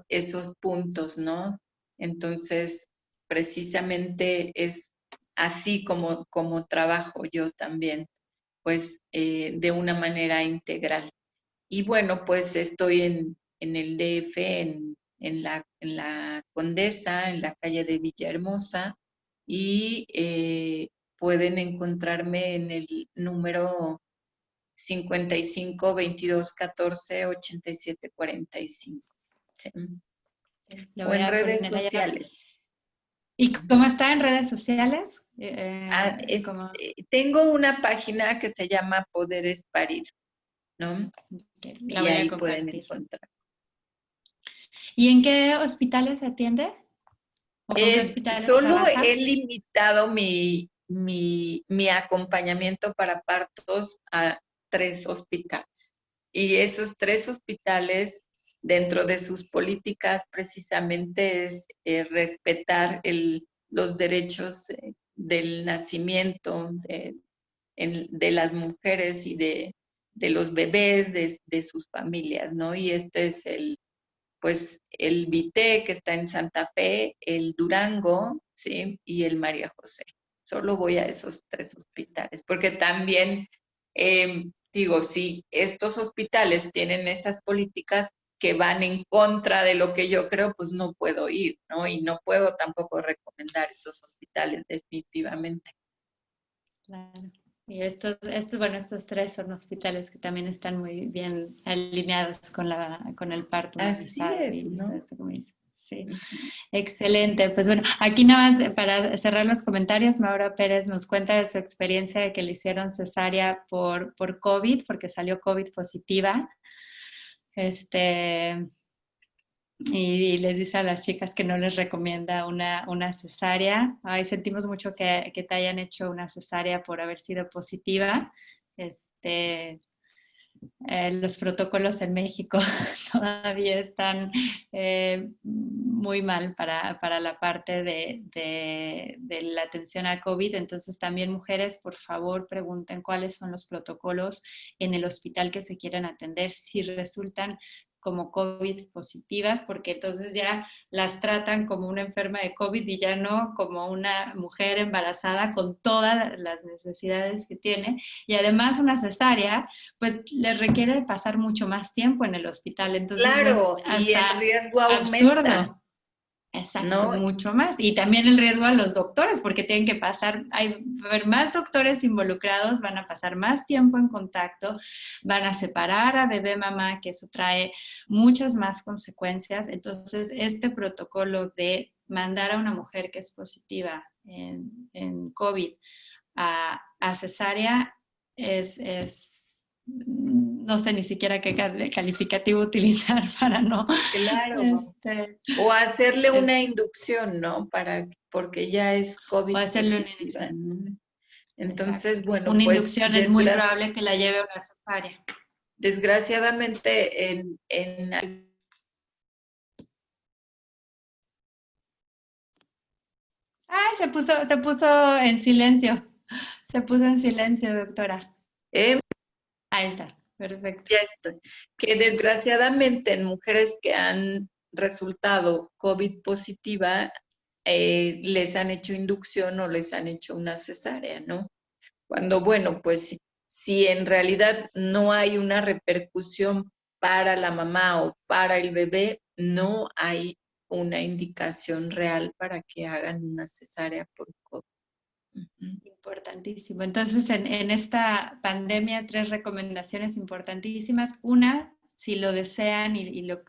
esos puntos, ¿no? Entonces, precisamente es así como trabajo yo también, pues de una manera integral. Y bueno, pues estoy en el DF, en la Condesa, en la calle de Villahermosa, y pueden encontrarme en el número 55 22 14 87 45. ¿Sí? Lo O voy en a redes poner allá. sociales. ¿Y cómo está en redes sociales? Tengo una página que se llama Poderes Parir, ¿no? La Y voy a ahí pueden compartir. encontrar. ¿Y en qué hospitales se atiende? ¿O con qué hospitales Solo trabaja? he limitado mi acompañamiento para partos a 3 hospitales. Y esos 3 hospitales, dentro de sus políticas, precisamente es respetar los derechos del nacimiento de las mujeres y de los bebés, de sus familias, ¿no? Y este es pues el Vité, que está en Santa Fe, el Durango, ¿sí? Y el María José. Solo voy a esos 3 hospitales, porque también digo, si estos hospitales tienen esas políticas que van en contra de lo que yo creo, pues no puedo ir, ¿no? Y no puedo tampoco recomendar esos hospitales definitivamente. Claro. Y bueno, estos tres son hospitales que también están muy bien alineados con el parto Así humanizado es, y todo ¿no? eso, como dice. Sí, Ujú. excelente. Pues bueno, aquí nada más para cerrar los comentarios, Maura Pérez nos cuenta de su experiencia de que le hicieron cesárea por COVID, porque salió COVID positiva. Este, y les dice a las chicas que no les recomienda una cesárea. Ay, sentimos mucho que te hayan hecho una cesárea por haber sido positiva. Este, los protocolos en México todavía están muy mal para la parte de la atención a COVID. Entonces también mujeres, por favor, pregunten cuáles son los protocolos en el hospital que se quieren atender, si resultan como COVID positivas, porque entonces ya las tratan como una enferma de COVID y ya no como una mujer embarazada con todas las necesidades que tiene. Y además una cesárea pues les requiere pasar mucho más tiempo en el hospital, entonces es Claro, y el hasta riesgo aumenta, absurdo. Exacto, ¿no? mucho más. Y también el riesgo a los doctores, porque tienen que pasar, va a haber más doctores involucrados, van a pasar más tiempo en contacto, van a separar a bebé mamá, que eso trae muchas más consecuencias. Entonces, este protocolo de mandar a una mujer que es positiva en COVID a cesárea no sé ni siquiera qué calificativo utilizar para no, Claro. este, O hacerle es- una inducción, ¿no? Porque ya es o COVID hacerle una positiva, inducción. ¿no? Exacto. Entonces, bueno, Una pues inducción es muy probable que la lleve a una cesárea. desgraciadamente Ay, se puso en silencio. Se puso en silencio, doctora. eh, Ahí está. Perfecto. ya estoy, que desgraciadamente en mujeres que han resultado COVID positiva, les han hecho inducción o les han hecho una cesárea, ¿no? Cuando, bueno, pues si en realidad no hay una repercusión para la mamá o para el bebé, no hay una indicación real para que hagan una cesárea por COVID. Ujú. Importantísimo. Entonces, en esta pandemia, 3 recomendaciones importantísimas. Una, si lo desean y lo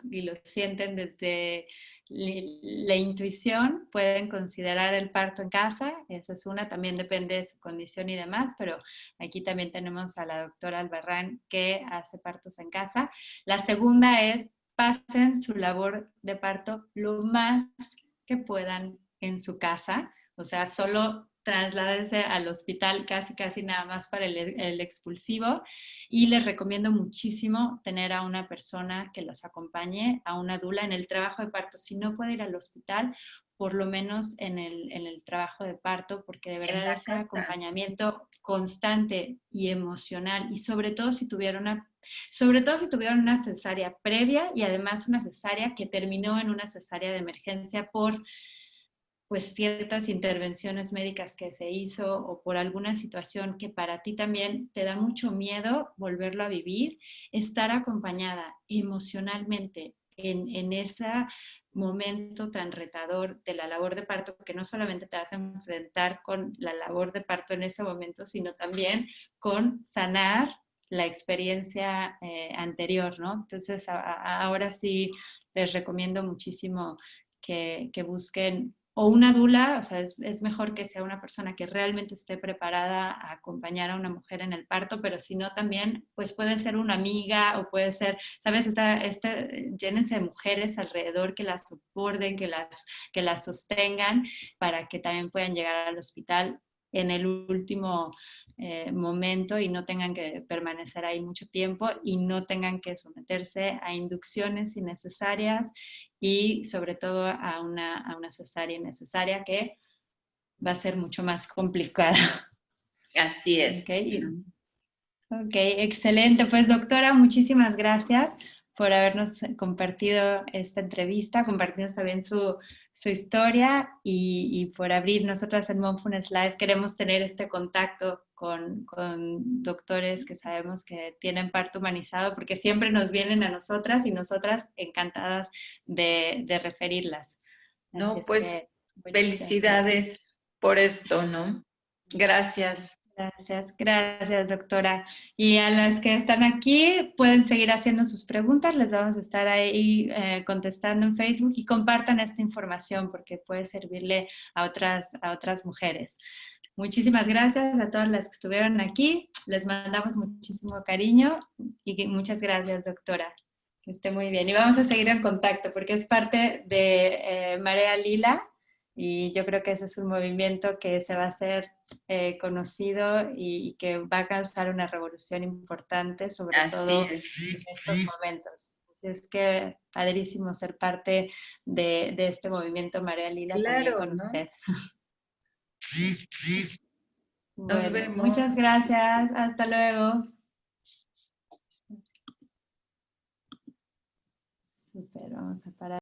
sienten desde la intuición, pueden considerar el parto en casa. Esa es una, también depende de su condición y demás, pero aquí también tenemos a la doctora Albarrán que hace partos en casa. La segunda es, pasen su labor de parto lo más que puedan en su casa. O sea, solo trasládense al hospital casi nada más para el expulsivo, y les recomiendo muchísimo tener a una persona que los acompañe, a una dula en el trabajo de parto. Si no puede ir al hospital, por lo menos en el trabajo de parto, porque de En verdad la ese casa. acompañamiento constante y emocional, y sobre todo si tuvieron una cesárea previa y además una cesárea que terminó en una cesárea de emergencia por pues ciertas intervenciones médicas que se hizo o por alguna situación que para ti también te da mucho miedo volverlo a vivir, estar acompañada emocionalmente en ese momento tan retador de la labor de parto, que no solamente te vas a enfrentar con la labor de parto en ese momento, sino también con sanar la experiencia anterior, ¿no? Entonces, ahora sí les recomiendo muchísimo que busquen o una dula, o sea, es mejor que sea una persona que realmente esté preparada a acompañar a una mujer en el parto, pero si no también, pues puede ser una amiga o puede ser, ¿sabes? Llénense de mujeres alrededor que las soporten, que las sostengan para que también puedan llegar al hospital en el último momento y no tengan que permanecer ahí mucho tiempo y no tengan que someterse a inducciones innecesarias y sobre todo a una cesárea innecesaria que va a ser mucho más complicada. Así es, ¿Okay? ¿no? Ok, excelente. Pues doctora, muchísimas gracias por habernos compartido esta entrevista, compartirnos también su historia y por abrir. Nosotras en Mindfulness Live queremos tener este contacto con doctores que sabemos que tienen parto humanizado, porque siempre nos vienen a nosotras y nosotras encantadas de referirlas. Así No, es pues que muchísimas gracias. felicidades por esto, ¿no? Gracias. Gracias, doctora. Y a las que están aquí, pueden seguir haciendo sus preguntas, les vamos a estar ahí contestando en Facebook y compartan esta información porque puede servirle a otras mujeres. Muchísimas gracias a todas las que estuvieron aquí, les mandamos muchísimo cariño y muchas gracias, doctora. Que esté muy bien. Y vamos a seguir en contacto porque es parte de Marea Lila Y yo creo que ese es un movimiento que se va a hacer conocido y que va a causar una revolución importante, sobre Así todo es. en estos momentos. Así es que padrísimo ser parte de este movimiento, María Lila, también Claro, con ¿no? usted. Nos Bueno, vemos. muchas gracias. Hasta luego. Súper, vamos a parar.